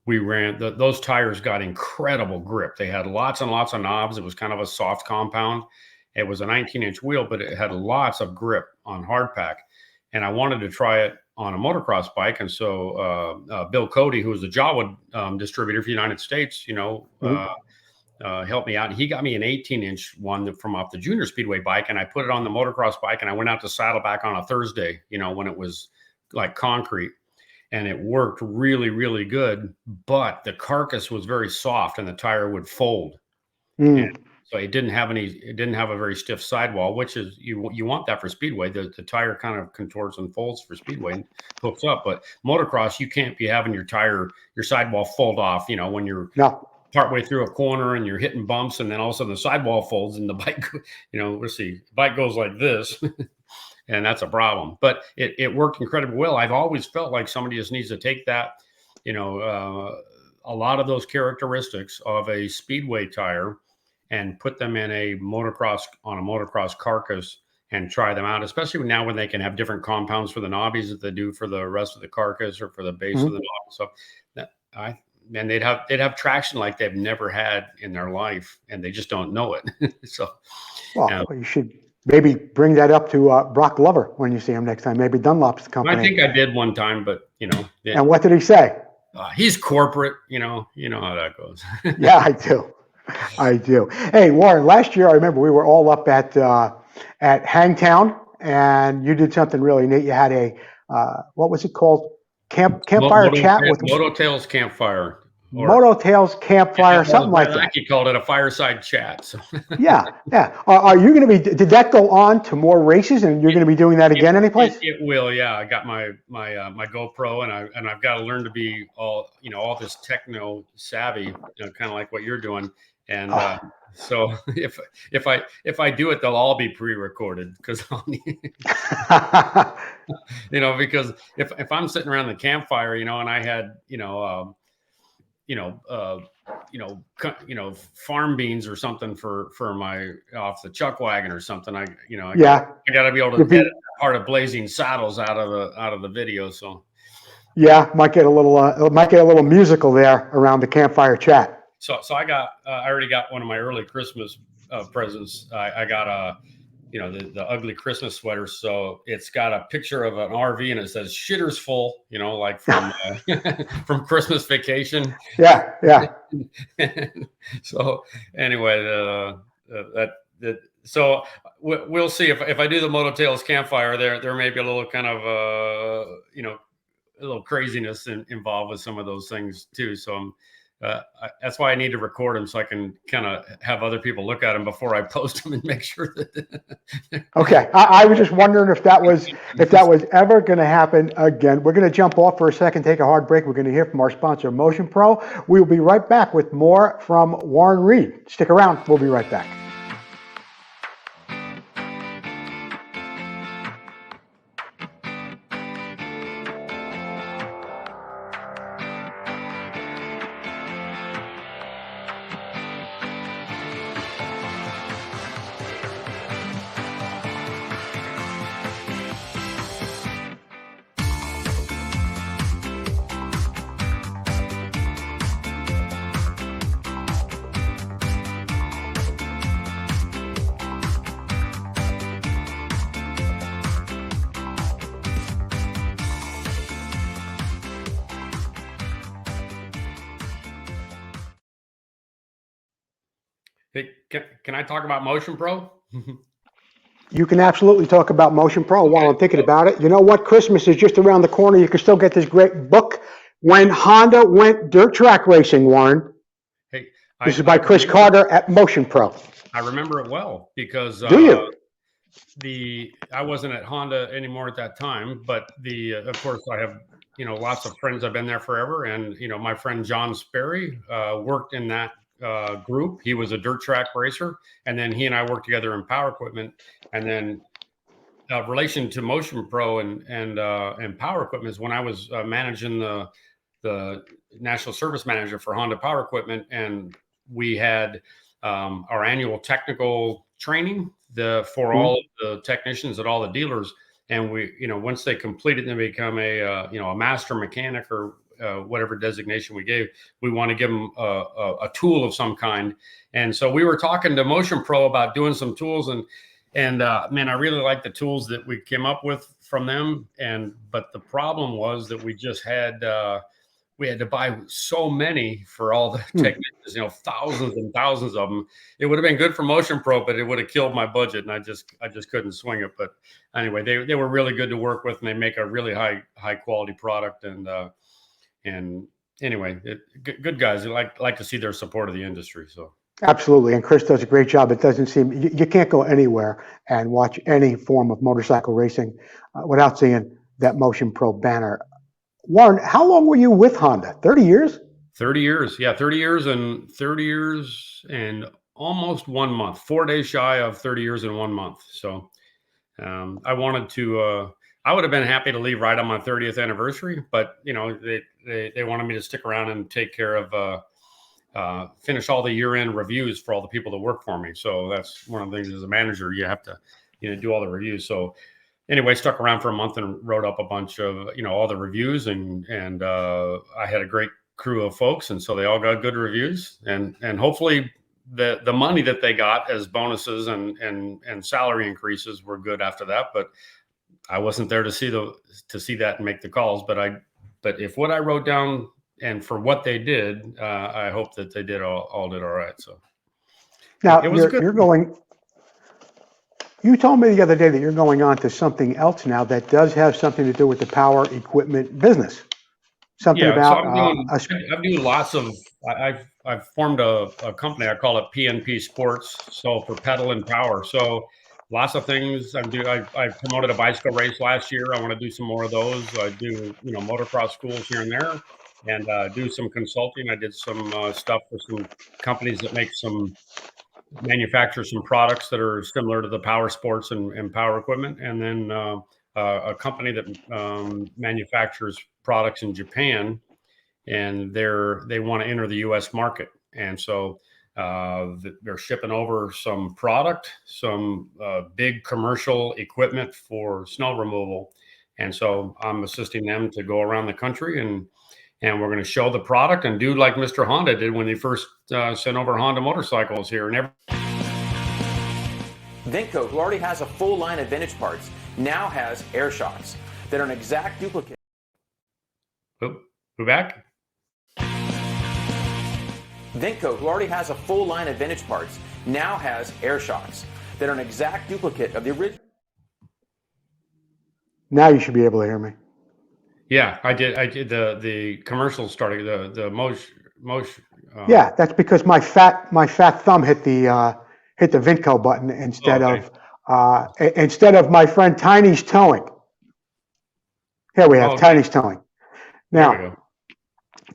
We ran those tires got incredible grip. They had lots and lots of knobs. It was kind of a soft compound. It was a 19-inch wheel, but it had lots of grip on hard pack, and I wanted to try it on a motocross bike. And so Bill Cody, who was the Jawood distributor for the United States, helped me out. He got me an 18-inch one from off the junior speedway bike, and I put it on the motocross bike, and I went out to Saddleback on a Thursday, when it was like concrete, and it worked really, really good. But the carcass was very soft, and the tire would fold. And so it didn't have a very stiff sidewall, which is you want that for speedway. The tire kind of contorts and folds for speedway and hooks up. But motocross, you can't be having your sidewall fold off, when you're partway through a corner and you're hitting bumps, and then all of a sudden the sidewall folds and the bike, the bike goes like this. And that's a problem. But it worked incredibly well. I've always felt like somebody just needs to take that, a lot of those characteristics of a speedway tire and put them in a motocross carcass and try them out, especially now when they can have different compounds for the knobbies that they do for the rest of the carcass or for the base of the knob. So they'd have traction like they've never had in their life, and they just don't know it. So, you should maybe bring that up to Brock Glover when you see him next time. Maybe Dunlop's company. I think I did one time, but And what did he say? He's corporate, you know how that goes. Yeah, I do. Hey, Warren, last year I remember we were all up at Hangtown, and you did something really neat. You had what was it called? campfire chat with Moto Tales Campfire. Moto Tales Campfire, something like that. He called it a fireside chat. So. Yeah. Are you going to be? Did that go on to more races, and you're going to be doing that again anyplace? It will. Yeah, I got my GoPro, and I've got to learn to be all this techno savvy, kind of like what you're doing. And so if I do it, they'll all be pre-recorded because I'll need, because if I'm sitting around the campfire, and I had farm beans or something for my off the chuck wagon or something. I got to be able to edit part of Blazing Saddles out of the video. So yeah, might get a little musical there around the campfire chat. So I already got one of my early Christmas presents. I got the ugly Christmas sweater. So it's got a picture of an RV and it says "Shitter's full," like from from Christmas Vacation. Yeah. So anyway, so we'll see if I do the Moto Tales Campfire. There may be a little kind of a little craziness involved with some of those things too. So that's why I need to record them so I can kind of have other people look at them before I post them and make sure that. Okay, I was just wondering if that was ever going to happen again. We're going to jump off for a second, take a hard break. We're going to hear from our sponsor, Motion Pro. We will be right back with more from Warren Reid. Stick around. We'll be right back. Hey, can I talk about Motion Pro? You can absolutely talk about Motion Pro while I'm thinking about it. You know what? Christmas is just around the corner. You can still get this great book, When Honda Went Dirt Track Racing, Warren. Hey, this is by Chris Carter at Motion Pro. I remember it well because do you? I wasn't at Honda anymore at that time, but of course I have lots of friends. I've been there forever, and my friend John Sperry worked in that group. He was a dirt track racer, and then he and I worked together in power equipment. And then relation to Motion Pro and power equipment is when I was managing the national service manager for Honda Power Equipment, and we had our annual technical training for all of the technicians at all the dealers. And we, once they completed and they become a master mechanic or whatever designation we gave, we want to give them a tool of some kind. And so we were talking to Motion Pro about doing some tools, and man, I really like the tools that we came up with from them. But the problem was that we just had to buy so many for all the technicians, thousands and thousands of them. It would have been good for Motion Pro, but it would have killed my budget, and I just couldn't swing it. But anyway, they were really good to work with, and they make a really high quality product. And anyway, good guys. I like to see their support of the industry. So. Absolutely, and Chris does a great job. It doesn't seem you can't go anywhere and watch any form of motorcycle racing without seeing that Motion Pro banner. Warren, how long were you with Honda? 30 years? 30 years, yeah, 30 years and almost 1 month. 4 days shy of 30 years and 1 month. So I wanted to. I would have been happy to leave right on my 30th anniversary, but they wanted me to stick around and take care of. Finish all the year-end reviews for all the people that work for me. So that's one of the things as a manager, you have to, do all the reviews. So anyway, stuck around for a month and wrote up a bunch of, all the reviews, and I had a great crew of folks, and so they all got good reviews, and hopefully the money that they got as bonuses and salary increases were good after that. But I wasn't there to see that and make the calls. But if what I wrote down and for what they did, I hope that they did all right. So now you're going. You told me the other day that you're going on to something else now that does have something to do with the power equipment business. Something Yeah, so about I'm doing lots of. I've formed a company. I call it PNP Sports. So for pedal and power. So lots of things. I promoted a bicycle race last year. I want to do some more of those. I do motocross schools here and there, and do some consulting. I did some stuff for some companies that manufacture some products that are similar to the power sports and power equipment, and then a company that manufactures products in Japan, and they want to enter the U.S. market, and so they're shipping over some product, some big commercial equipment for snow removal, and so I'm assisting them to go around the country and we're going to show the product and do like Mr. Honda did when he first sent over Honda motorcycles here. And Vmxq, who already has a full line of vintage parts, now has air shocks that are an exact duplicate. We're back. Vmxq, who already has a full line of vintage parts, now has air shocks that are an exact duplicate of the original. Now you should be able to hear me. Yeah, I did the commercial starting the most. Yeah, that's because my fat thumb hit the Vmxq button instead of my friend Tiny's towing. Here we have Tiny's towing. Now,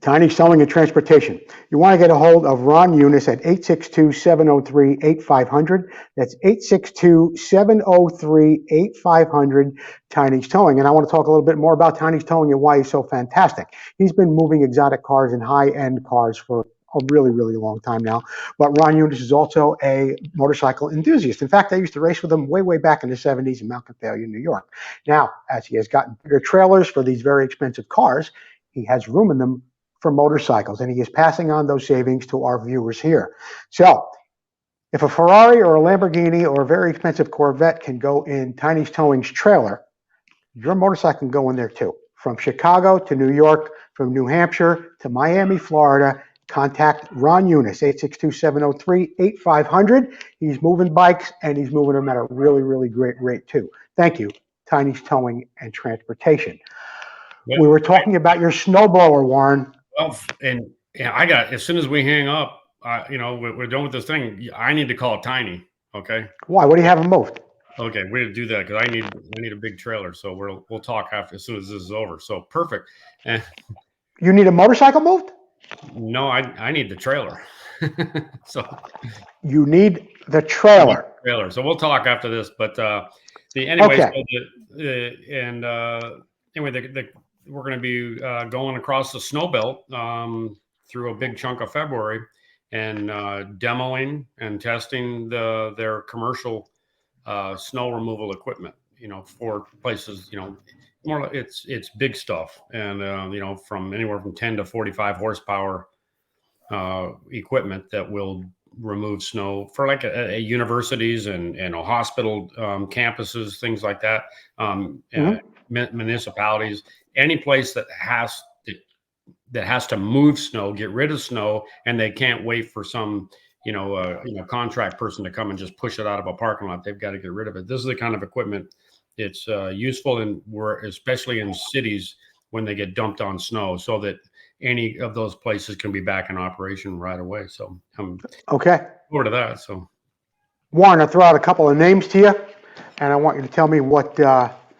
Tiny's Towing and Transportation. You want to get a hold of Ron Eunice at 862-703-8500. That's 862-703-8500, Tiny's Towing. And I want to talk a little bit more about Tiny's Towing and why he's so fantastic. He's been moving exotic cars and high-end cars for a really, really long time now. But Ron Eunice is also a motorcycle enthusiast. In fact, I used to race with him way, way back in the 70s in Mount Confalia, New York. Now, as he has gotten bigger trailers for these very expensive cars, he has room in them for motorcycles, and he is passing on those savings to our viewers here. So if a Ferrari or a Lamborghini or a very expensive Corvette can go in Tiny's Towing's trailer, your motorcycle can go in there too. From Chicago to New York, from New Hampshire to Miami, Florida, contact Ron Eunice, 862-703-8500. He's moving bikes, and he's moving them at a really, really great rate too. Thank you, Tiny's Towing and Transportation. We were talking about your snowblower, Warren. Well, and I got, as soon as we hang up, we're done with this thing. I need to call Tiny. Okay. Why? What do you have him moved? Okay, we're gonna do that because I need a big trailer. So we'll talk after, as soon as this is over. So perfect. You need a motorcycle moved? No, I need the trailer. So you need the trailer. So we'll talk after this. But we're going to be going across the snow belt through a big chunk of February and demoing and testing their commercial snow removal equipment, for places, more it's big stuff. And, from anywhere from 10 to 45 horsepower equipment that will remove snow for like a universities and hospital campuses, things like that, municipalities. Any place that has to move snow, get rid of snow, and they can't wait for some, contract person to come and just push it out of a parking lot. They've got to get rid of it. This is the kind of equipment it's useful, and especially in cities when they get dumped on snow, so that any of those places can be back in operation right away. So I'm over to that. So, Warren, I'll throw out a couple of names to you, and I want you to tell me what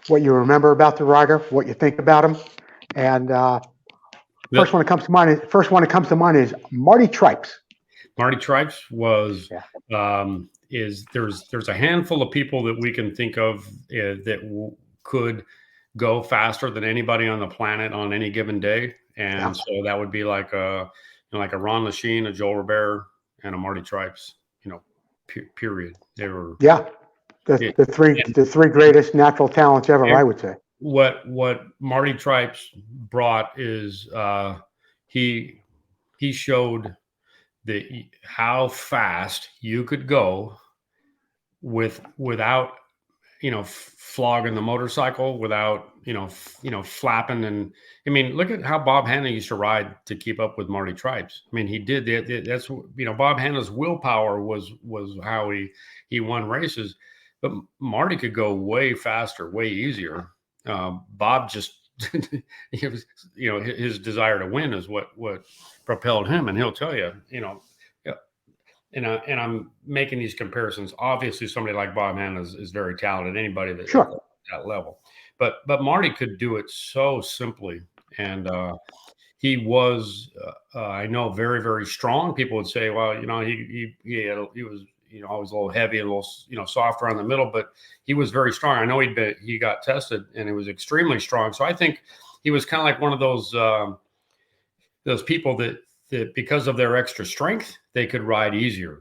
you remember about the rider, what you think about him. And first one that comes to mind is Marty Tripes. Marty Tripes was there's a handful of people that we can think of that could go faster than anybody on the planet on any given day, and so that would be like a Ron Lachine, a Joel Robert, and a Marty Tripes. Period. They were the three greatest natural talents ever, I would say. What Marty Tripes brought is he showed how fast you could go without flogging the motorcycle, without flapping. And I mean, look at how Bob Hanna used to ride to keep up with Marty Tripes. I mean, he did that's Bob Hanna's willpower was how he won races. But Marty could go way faster, way easier. Bob just it was, his desire to win is what propelled him. And he'll tell you, yeah, and I'm making these comparisons. Obviously, somebody like Bob Hannah is very talented. Anybody that Sure. at that level, but Marty could do it so simply, and he was, I know, very, very strong. People would say, well, he was, always a little heavy, a little, soft around the middle, but he was very strong. I know he got tested, and it was extremely strong. So I think he was kind of like one of those people that because of their extra strength, they could ride easier.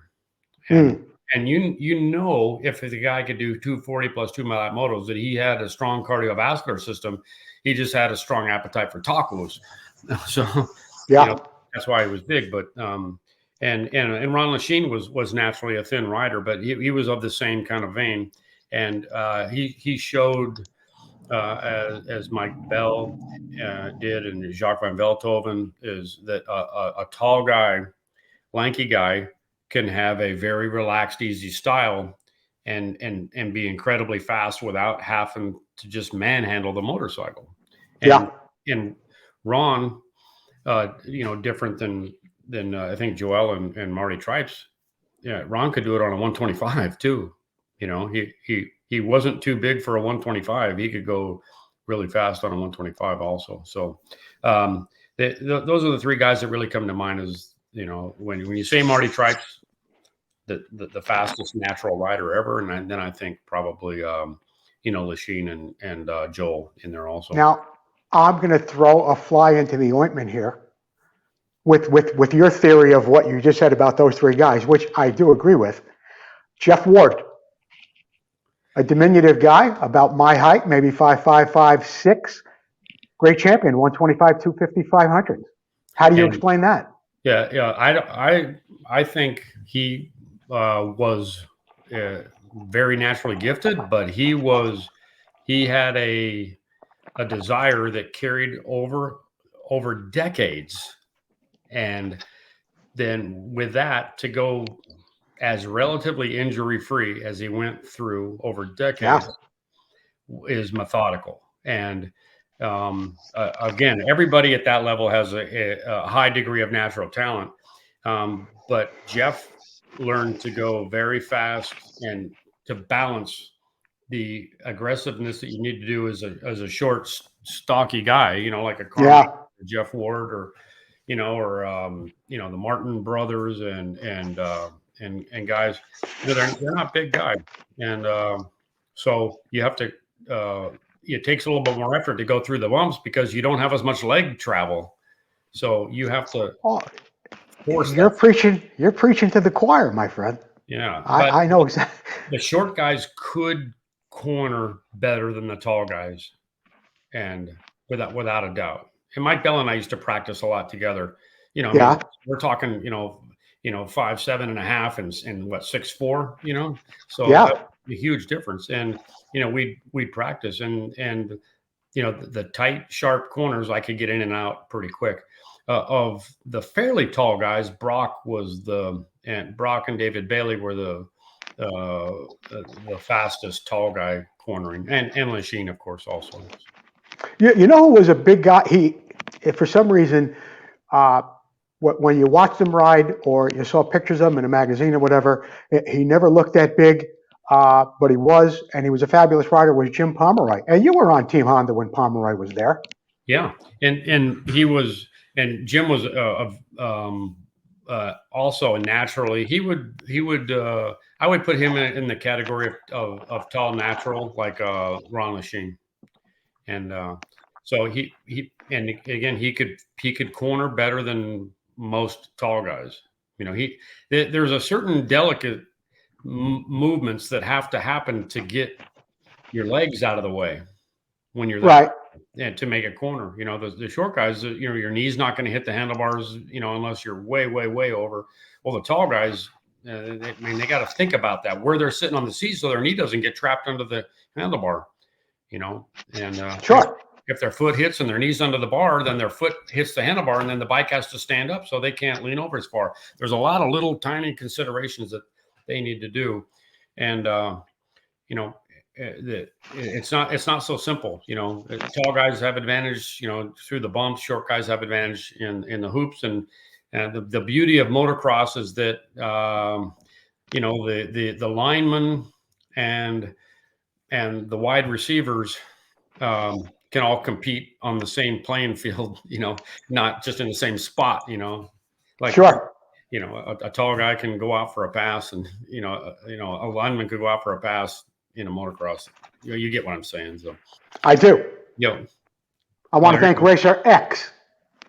And if the guy could do 240 plus 2 mile motos, that he had a strong cardiovascular system. He just had a strong appetite for tacos. So yeah, that's why he was big. But and Ron Lechien was naturally a thin rider, but he was of the same kind of vein. And he showed, as Mike Bell did, and Jacques van Velthoven, is that a tall guy, lanky guy, can have a very relaxed, easy style and be incredibly fast without having to just manhandle the motorcycle. And Ron, different than I think Joel and Marty Tripes. Yeah, Ron could do it on a 125 too. He wasn't too big for a 125. He could go really fast on a 125 also. So those are the three guys that really come to mind. Is when you say Marty Tripes, the fastest natural rider ever, and then I think probably Lechien and Joel in there also. Now I'm going to throw a fly into the ointment here with your theory of what you just said about those three guys, which I do agree with. Jeff Ward, a diminutive guy, about my height, maybe 5'5", 5'6", great champion, 125, 250, 500. How do you explain that? Yeah. I think he was very naturally gifted, but he had a desire that carried over decades, and then with that, to go as relatively injury-free as he went through over decades is methodical. And again, everybody at that level has a high degree of natural talent, but Jeff learned to go very fast and to balance the aggressiveness that you need to do as a short, stocky guy, like a Jeff Ward, or the Martin brothers and guys. They're not big guys, and so you have to. It takes a little bit more effort to go through the bumps because you don't have as much leg travel, so you have to. You're preaching to the choir, my friend. Yeah, I know exactly. The short guys could corner better than the tall guys, and without a doubt. And Mike Bell and I used to practice a lot together. We're talking, 5'7.5" and what, 6'4", so that's a huge difference. And we'd practice, and the tight, sharp corners I could get in and out pretty quick. Of the fairly tall guys, Brock and David Bailey were the fastest tall guy cornering, and Lechien, of course, also. You know who was a big guy? For some reason, when you watched him ride or you saw pictures of him in a magazine or whatever, he never looked that big, but he was a fabulous rider, was Jim Pomeroy. And you were on Team Honda when Pomeroy was there. Yeah. And he was, and Jim was also naturally, he would I would put him in the category of tall natural, like Ron Lechien. And so he could corner better than most tall guys. There's a certain delicate movements that have to happen to get your legs out of the way when you're there, right, and to make a corner. The short guys, your knee's not going to hit the handlebars, unless you're way, way, way over. Well, the tall guys, they got to think about that, where they're sitting on the seat so their knee doesn't get trapped under the handlebar. And sure. If their foot hits and their knee's under the bar, then their foot hits the handlebar, and then the bike has to stand up so they can't lean over as far. There's a lot of little tiny considerations that they need to do. And, it's not so simple. Tall guys have advantage, through the bumps. Short guys have advantage in the hoops, and the beauty of motocross is that the linemen and the wide receivers can all compete on the same playing field. Not just in the same spot. Like Sure. A tall guy can go out for a pass, and a lineman could go out for a pass in a motocross. You get what I'm saying. So I do. Yo, I want to thank Racer-X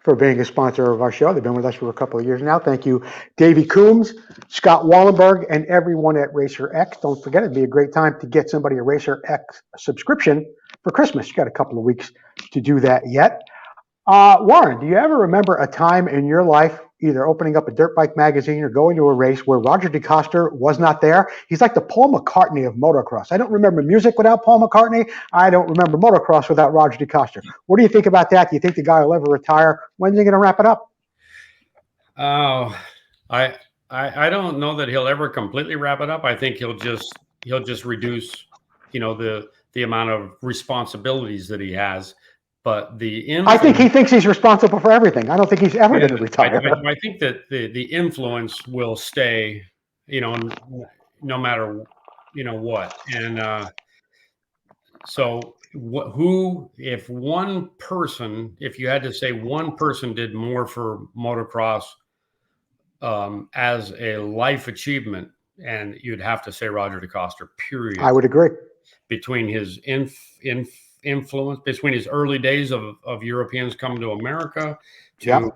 for being a sponsor of our show. They've been with us for a couple of years now. Thank you, Davey Coombs, Scott Wallenberg, and everyone at Racer-X. Don't forget, it'd be a great time to get somebody a Racer-X subscription for Christmas. You got a couple of weeks to do that yet. Warren, do you ever remember a time in your life, either opening up a dirt bike magazine or going to a race, where Roger DeCoster was not there? He's like the Paul McCartney of motocross. I don't remember music without Paul McCartney. I don't remember motocross without Roger DeCoster. What do you think about that? Do you think the guy will ever retire? When's he going to wrap it up? Oh, I don't know that he'll ever completely wrap it up. I think he'll just reduce, the amount of responsibilities that he has. But I think he thinks he's responsible for everything. I don't think he's ever going to retire. I think that the influence will stay, no matter, what. And so if you had to say one person did more for motocross as a life achievement, and you'd have to say Roger DeCoster, period. I would agree. Between his influence, between his early days of Europeans coming to America to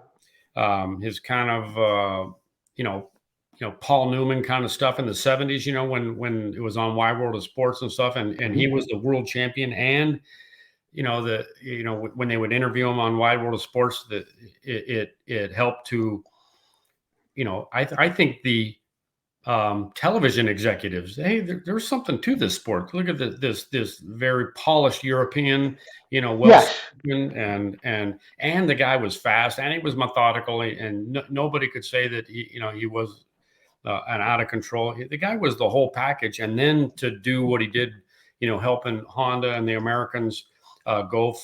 his kind of Paul Newman kind of stuff in the 70s, when it was on Wide World of Sports and stuff, and he was the world champion, and when they would interview him on Wide World of Sports, that it helped to, I think the television executives, hey, there's something to this sport. Look at this very polished European, and the guy was fast, and he was methodical, and nobody could say that he was an out of control. The guy was the whole package. And then to do what he did, helping Honda and the Americans go.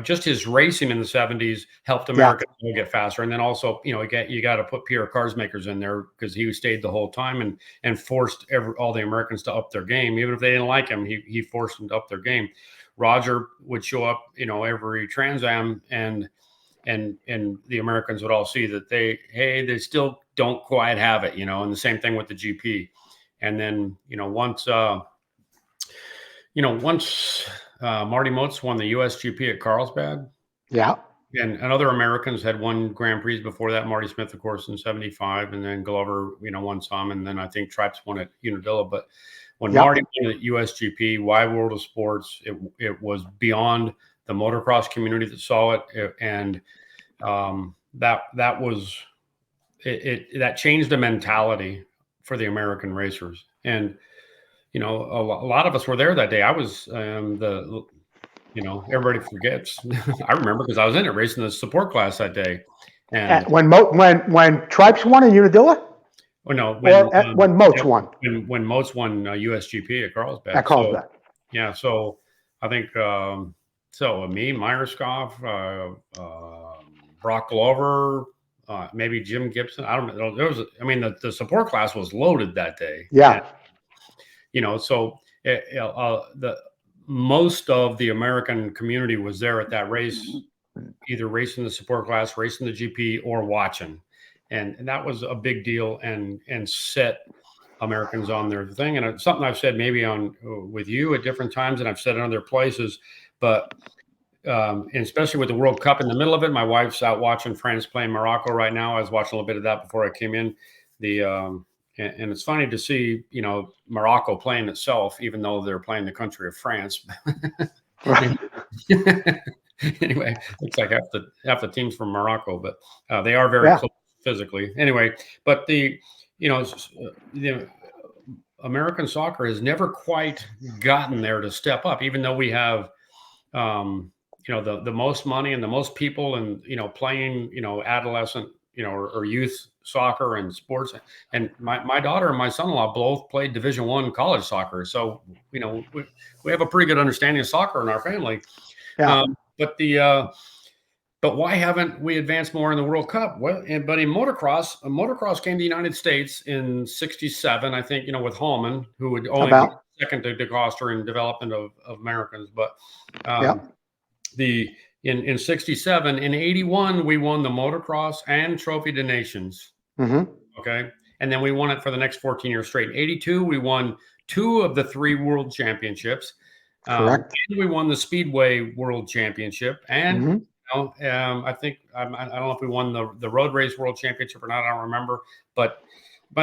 Just his racing in the 70s helped Americans get faster. And then also, you got to put Pierre Carsmakers in there, because he stayed the whole time and forced all the Americans to up their game. Even if they didn't like him, he forced them to up their game. Roger would show up, every Trans Am, and the Americans would all see that they still don't quite have it, and the same thing with the GP. And then, once Marty Moats won the USGP at Carlsbad. Yeah. And other Americans had won Grand Prix before that. Marty Smith, of course, in 75. And then Glover, won some. And then I think Tripes won at Unadilla. But when Marty won at USGP, Wide World of Sports, it was beyond the motocross community that saw it. And that was that changed the mentality for the American racers. And a lot of us were there that day. I was everybody forgets. I remember, because I was in it racing the support class that day. And when Tripes won in Unadilla? Oh no, when Moats won. When Moats won USGP at Carlsbad. At Carlsbad. So I think me, Myerscough, Brock Glover, maybe Jim Gibson. I don't know. The support class was loaded that day. Yeah. And, so most of the American community was there at that race, either racing the support class, racing the GP, or watching. And that was a big deal, and set Americans on their thing. And it's something I've said maybe on with you at different times, and I've said in other places, but and especially with the World Cup in the middle of it. My wife's out watching France playing Morocco right now. I was watching a little bit of that before I came in. And it's funny to see, Morocco playing itself, even though they're playing the country of France. Anyway, looks like half the team's from Morocco, but they are very close physically. Anyway, but the American soccer has never quite gotten there to step up, even though we have, the most money and the most people, and playing, adolescent, or youth soccer and sports. And my daughter and my son-in-law both played Division I college soccer. So, we have a pretty good understanding of soccer in our family. Yeah. But why haven't we advanced more in the World Cup? Well, but in motocross came to the United States in '67, I think, with Hallman, who would only be second to DeCoster in development of Americans. But in '67, in '81, we won the motocross and Trophy to Nations. Mm-hmm. Okay. And then we won it for the next 14 years straight. In '82, we won 2 of the 3 world championships. Correct. And we won the Speedway World Championship. And Mm-hmm. I think I don't know if we won the road race world championship or not. I don't remember. But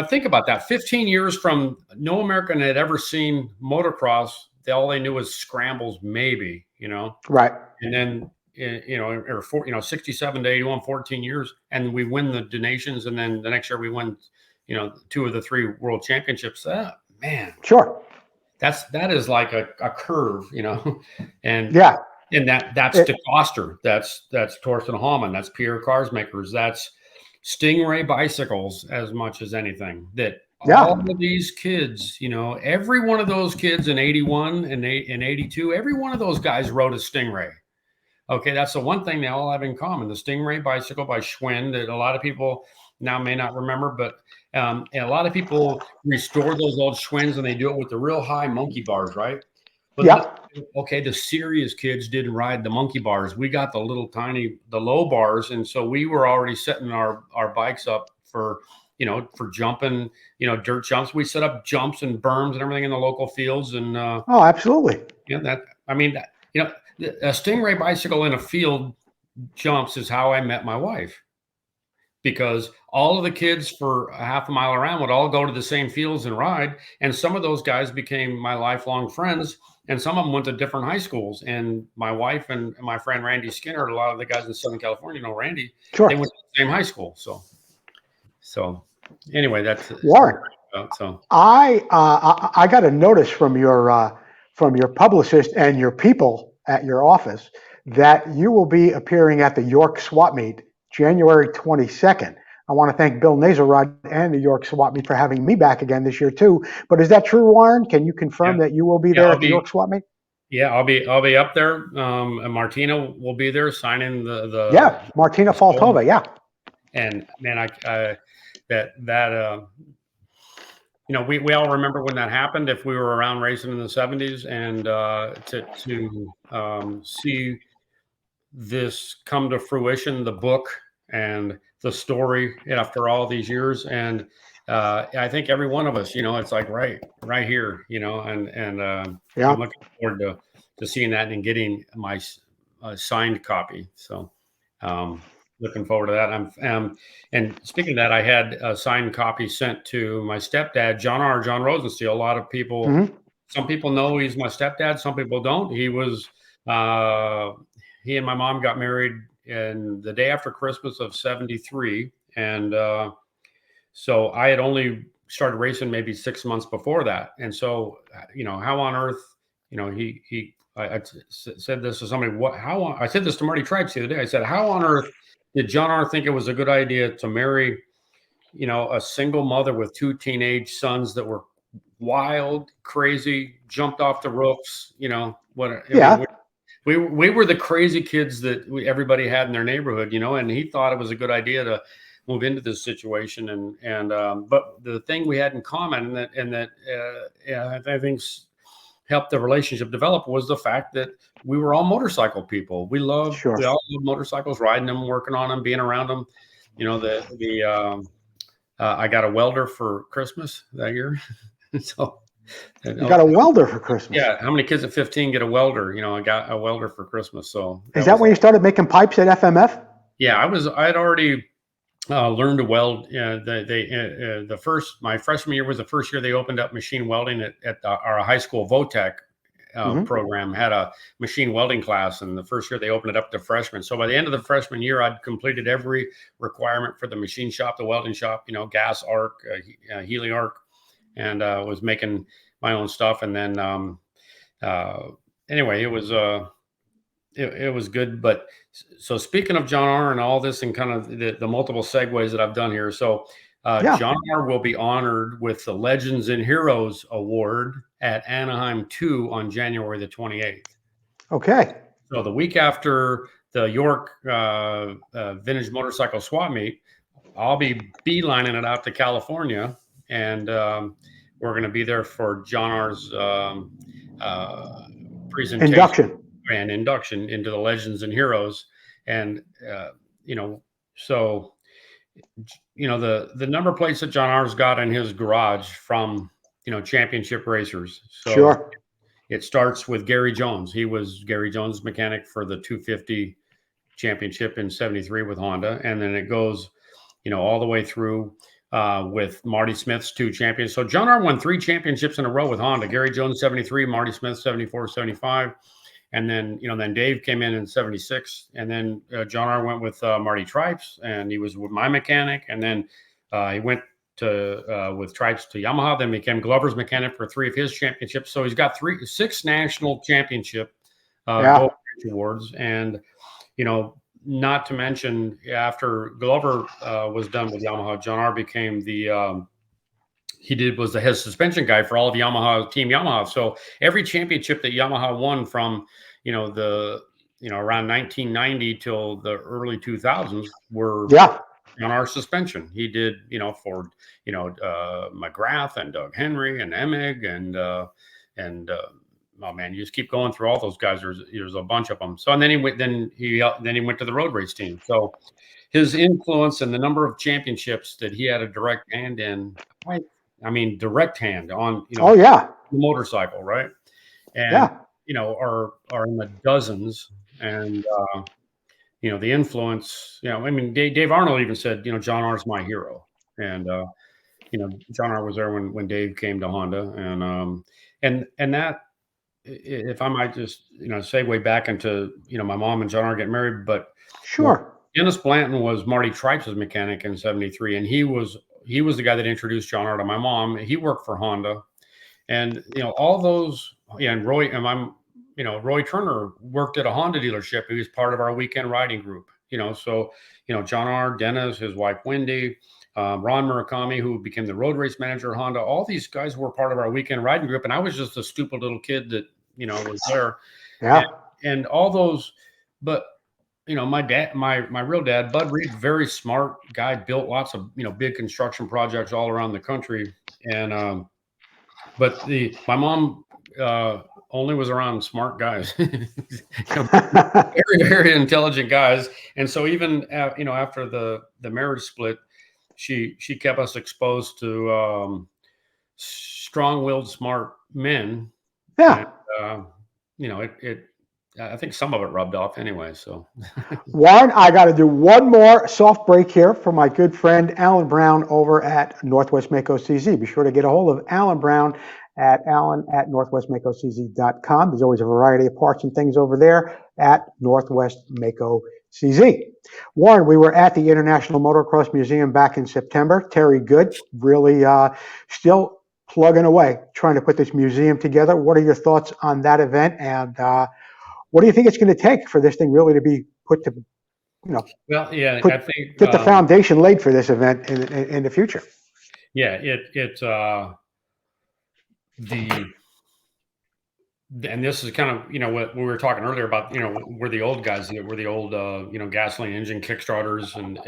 think about that. 15 years from no American had ever seen motocross. All they knew was scrambles, maybe. Right. And then 67 to 81, 14 years, and we win the nations, and then the next year we win 2 of the 3 world championships. Man, sure. That is like a curve, and and that's DeCoster, that's Torsten Hallman, that's Pierre Carsmakers, that's Stingray bicycles, as much as anything. That all of these kids, every one of those kids in '81 and in '82, every one of those guys rode a Stingray. Okay, that's the one thing they all have in common: the Stingray bicycle by Schwinn, that a lot of people now may not remember, but and a lot of people restore those old Schwinns, and they do it with the real high monkey bars, right? But the serious kids didn't ride the monkey bars. We got the little tiny, the low bars, and so we were already setting our bikes up for jumping, dirt jumps. We set up jumps and berms and everything in the local fields, and absolutely. A Stingray bicycle in a field jumps is how I met my wife, because all of the kids for a half a mile around would all go to the same fields and ride. And some of those guys became my lifelong friends, and some of them went to different high schools. And my wife and my friend Randy Skinner, a lot of the guys in Southern California know Randy. Sure. They went to the same high school. So anyway, that's Warren. So I got a notice from your publicist and your people at your office that you will be appearing at the York Swap Meet January 22nd. I want to thank Bill Nazarod and the York Swap Meet for having me back again this year too. But is that true, Warren? Can you confirm that you will be there at the York Swap Meet? Yeah, I'll be up there. And Martina will be there signing the Martina Faltova. Yeah. And man, we all remember when that happened, if we were around racing in the '70s, and to see this come to fruition, the book and the story after all these years. And I think every one of us, it's like right here, and I'm looking forward to seeing that and getting my signed copy. So looking forward to that. And speaking of that, I had a signed copy sent to my stepdad, John Rosensteel. A lot of people, some people know he's my stepdad, some people don't. He was, he and my mom got married in the day after Christmas of '73. And so I had only started racing maybe 6 months before that. And so, how on earth, I said this to somebody, I said this to Marty Tripes the other day. I said, how on earth did John R. think it was a good idea to marry, a single mother with 2 teenage sons that were wild, crazy, jumped off the roofs, we were the crazy kids that everybody had in their neighborhood, and he thought it was a good idea to move into this situation. But the thing we had in common and that I think helped the relationship develop was the fact that we were all motorcycle people. We all love motorcycles, riding them, working on them, being around them. I got a welder for Christmas that year. So you got a welder for Christmas? Yeah. How many kids at 15 get a welder? I got a welder for Christmas. So is that when you started making pipes at FMF? Yeah, I had already learned to weld. My freshman year was the first year they opened up machine welding at our high school VOTEC program, had a machine welding class, and the first year they opened it up to freshmen. So by the end of the freshman year, I'd completed every requirement for the machine shop, the welding shop, gas arc, Healy arc, and was making my own stuff. And then anyway, it was it was good. But so speaking of John R. and all this and kind of the multiple segues that I've done here. So Yeah. John R. will be honored with the Legends and Heroes Award at Anaheim 2 on January the 28th. Okay. So the week after the York Vintage Motorcycle Swap Meet, I'll be beelining it out to California, and we're going to be there for John R.'s presentation induction into the Legends and Heroes. And so the number plates that John R.'s got in his garage from championship racers. So sure. It starts with Gary Jones. He was Gary Jones' mechanic for the 250 championship in '73 with Honda, and then it goes all the way through with Marty Smith's 2 champions. So John R. won 3 championships in a row with Honda. Gary Jones 73, Marty Smith 74, 75. And then, then Dave came in '76. And then John R. went with Marty Tripes, and he was with my mechanic. And then he went to with Tripes to Yamaha, then became Glover's mechanic for 3 of his championships. So he's got 6 national championship awards. And, not to mention, after Glover was done with Yamaha, John R. became was the head suspension guy for all of Yamaha, Team Yamaha. So every championship that Yamaha won from, around 1990 till the early 2000s were on our suspension. He did, for, McGrath and Doug Henry and Emig and oh man, you just keep going through all those guys. There's a bunch of them. So, and then he went to the road race team. So his influence and the number of championships that he had a direct hand in, I mean, direct hand on, the motorcycle, right? And, are in the dozens. And, the influence, I mean, Dave Arnold even said, John R.'s my hero. And, John R. was there when Dave came to Honda. And that, if I might just, segue back into, my mom and John R. getting married, but sure. Dennis Blanton was Marty Tripes' mechanic in '73. And he was the guy that introduced John R. to my mom. He worked for Honda, and, all those, and Roy, Roy Turner worked at a Honda dealership. He was part of our weekend riding group, so, John R., Dennis, his wife, Wendy, Ron Murakami, who became the road race manager at Honda. All these guys were part of our weekend riding group. And I was just a stupid little kid that, was there. Yeah. And all those, but, my dad, my real dad, Bud Reid, very smart guy, built lots of, big construction projects all around the country. And, but my mom, only was around smart guys, very, very intelligent guys. And so even, after the marriage split, she kept us exposed to strong-willed, smart men. Yeah. And, I think some of it rubbed off anyway. So, Warren, I got to do one more soft break here for my good friend Alan Brown over at Northwest Mako CZ. Be sure to get a hold of Alan Brown at alan@northwestmakocz.com. There's always a variety of parts and things over there at Northwest Mako CZ. Warren, we were at the International Motocross Museum back in September. Terry Good really still plugging away, trying to put this museum together. What are your thoughts on that event? And what do you think it's going to take for this thing really to be put to, I think get the foundation laid for this event in the future? Yeah, and this is kind of, what we were talking earlier about, we're the old guys, we're the old, gasoline engine kickstarters and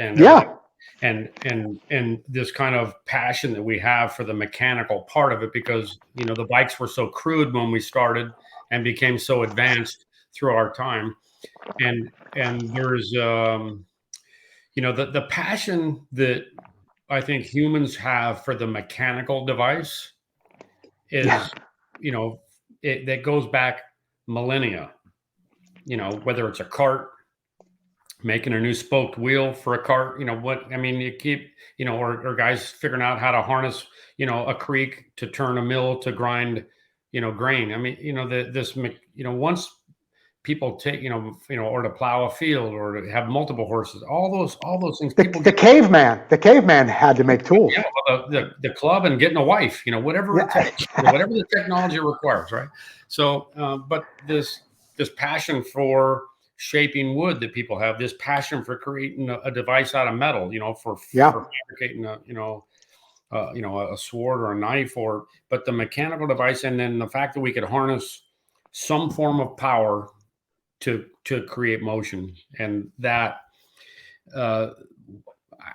this kind of passion that we have for the mechanical part of it, because, the bikes were so crude when we started and became so advanced through our time. And there's, the passion that I think humans have for the mechanical device is, that goes back millennia, whether it's a cart, making a new spoked wheel for a cart, you keep, or guys figuring out how to harness, a creek to turn a mill to grind, grain. I mean, once people take, or to plow a field or to have multiple horses, all those things. The caveman had to make tools. Yeah, well, the club and getting a wife, whatever it takes, whatever the technology requires, right? So, but this passion for shaping wood that people have, this passion for creating a device out of metal, for fabricating a sword or a knife, but the mechanical device, and then the fact that we could harness some form of power to create motion, and that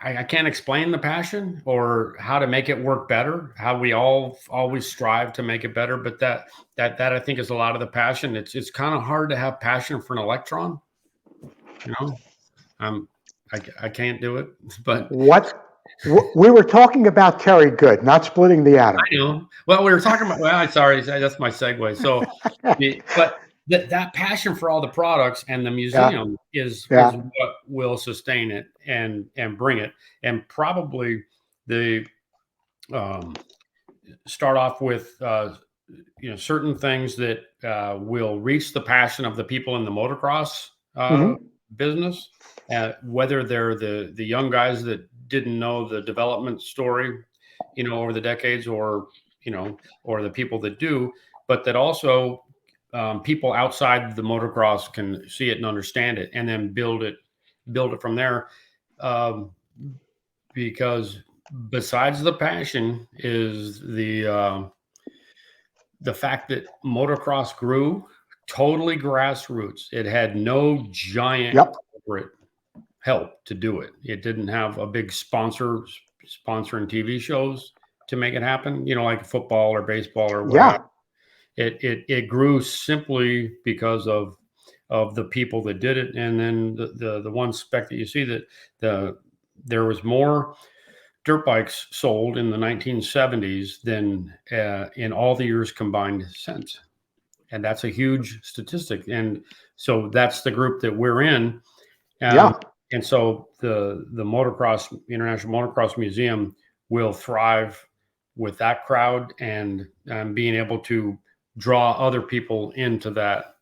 I can't explain the passion or how to make it work better, how we all always strive to make it better, but that I think is a lot of the passion. It's kind of hard to have passion for an electron, I can't do it, but we were talking about Terry Good, not splitting the atom. I know. Well, we were talking about. Well, sorry, that's my segue. So, but that passion for all the products and the museum is what will sustain it and bring it, and probably the start off with certain things that will reach the passion of the people in the motocross business, whether they're the young guys that didn't know the development story, over the decades, or the people that do, but that also people outside the motocross can see it and understand it, and then build it from there. Because besides the passion is the fact that motocross grew totally grassroots. It had no giant corporate help to do it. It didn't have a big sponsoring TV shows to make it happen, like football or baseball or whatever. It grew simply because of the people that did it. And then the one spec that you see, that there was more dirt bikes sold in the 1970s than in all the years combined since. And that's a huge statistic. And so that's the group that we're in. And so the International Motocross Museum will thrive with that crowd, and being able to draw other people into that,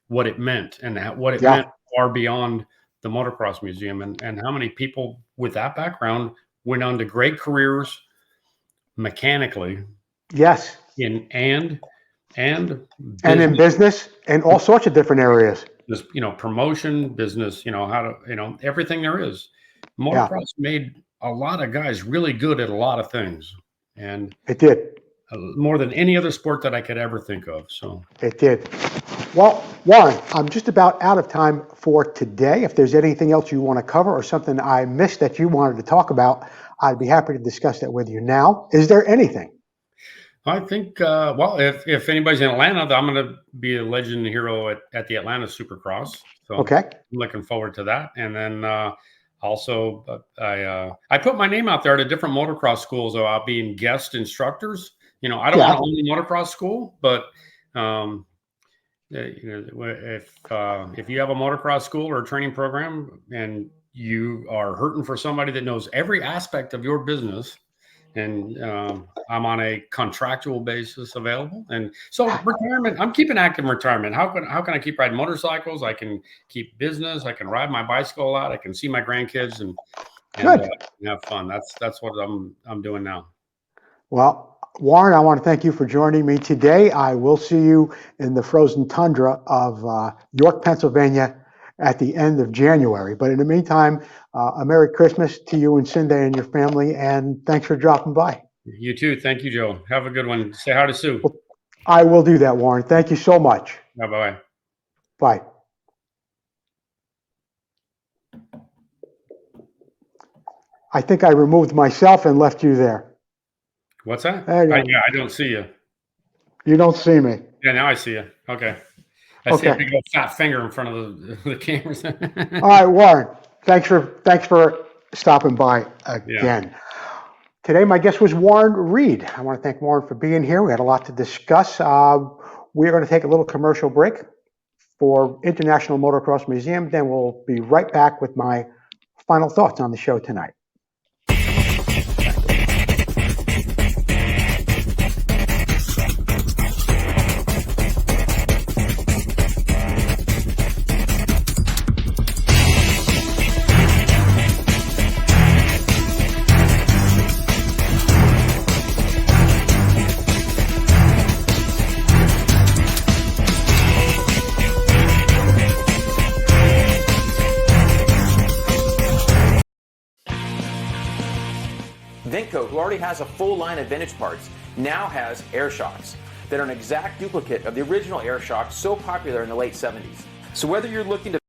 what it meant, and what it meant far beyond the Motocross Museum, and how many people with that background went on to great careers mechanically. Yes. And in business and all sorts of different areas. This, promotion, business, how to, everything there is. Motocross made a lot of guys really good at a lot of things. And it did. More than any other sport that I could ever think of. So it did. Well, Warren, I'm just about out of time for today. If there's anything else you want to cover or something I missed that you wanted to talk about, I'd be happy to discuss that with you now. Is there anything? I think, if anybody's in Atlanta, I'm going to be a legend hero at the Atlanta Supercross. So I'm looking forward to that. And then also, I put my name out there at different motocross schools about being guest instructors. I don't want to own a motocross school, but if you have a motocross school or a training program and you are hurting for somebody that knows every aspect of your business, and I'm on a contractual basis available. And so retirement, I'm keeping active in retirement. How can I keep riding motorcycles? I can keep business. I can ride my bicycle a lot. I can see my grandkids and have fun. That's what I'm doing now. Well, Warren, I want to thank you for joining me today. I will see you in the frozen tundra of York, Pennsylvania at the end of January. But in the meantime, a Merry Christmas to you and Cindy and your family, and thanks for dropping by. You too. Thank you, Joe. Have a good one. Say hi to Sue. I will do that, Warren. Thank you so much. Bye-bye. Bye. I think I removed myself and left you there. What's that? I don't see you. You don't see me. Yeah, now I see you. Okay. I see a big old fat finger in front of the cameras. All right, Warren. Thanks for stopping by again. Yeah. Today, my guest was Warren Reid. I want to thank Warren for being here. We had a lot to discuss. We're going to take a little commercial break for International Motocross Museum. Then we'll be right back with my final thoughts on the show tonight. Vmxq, who already has a full line of vintage parts, now has air shocks that are an exact duplicate of the original air shock so popular in the late 70s. So whether you're looking to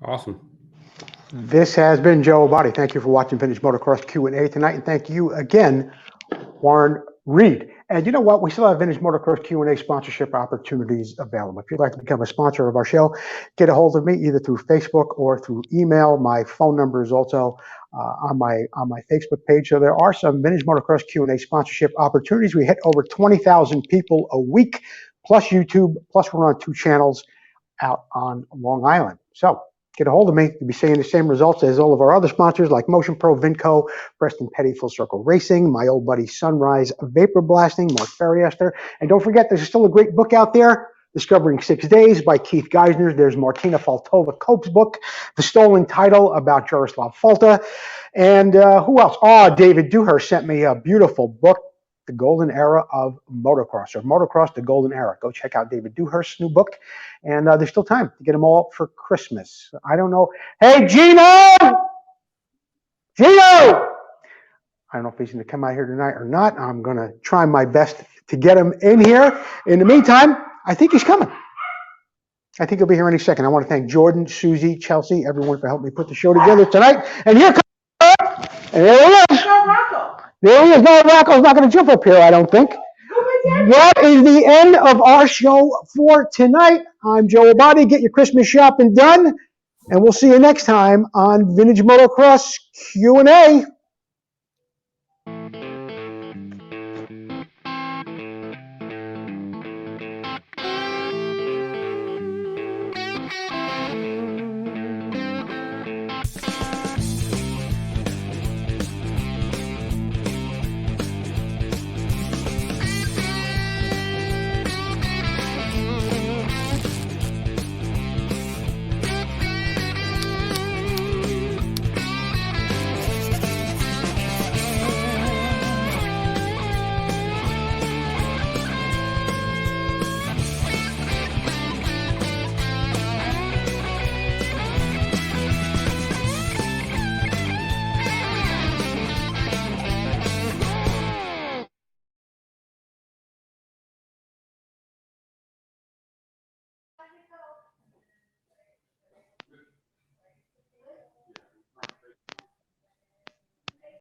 Awesome. This has been Joe Abadi. Thank you for watching Vintage Motocross Q&A tonight, and thank you again, Warren Reid. And you know what? We still have Vintage Motocross Q&A sponsorship opportunities available. If you'd like to become a sponsor of our show, get a hold of me either through Facebook or through email. My phone number is also on my Facebook page. So there are some Vintage Motocross Q&A sponsorship opportunities. We hit over 20,000 people a week, plus YouTube, plus we're on 2 channels out on Long Island. So get a hold of me. You'll be seeing the same results as all of our other sponsors like Motion Pro, Vmxq, Preston Petty, Full Circle Racing, my old buddy Sunrise Vapor Blasting, Mark Ferriester. And don't forget, there's still a great book out there, Discovering 6 Days by Keith Geisner. There's Martina Faltova Cope's book, The Stolen Title about Jaroslav Falta. And who else? Oh, David Dewhurst sent me a beautiful book, The Golden Era of Motocross, or Motocross, The Golden Era. Go check out David Dewhurst's new book. And there's still time to get them all for Christmas. I don't know. Hey, Gino! Gino! I don't know if he's going to come out here tonight or not. I'm going to try my best to get him in here. In the meantime, I think he's coming. I think he'll be here any second. I want to thank Jordan, Susie, Chelsea, everyone for helping me put the show together tonight. And here comes, and there he is. There he is. No, Rocco's not going to jump up here, I don't think. That is the end of our show for tonight. I'm Joe Abadi. Get your Christmas shopping done, and we'll see you next time on Vintage Motocross Q&A.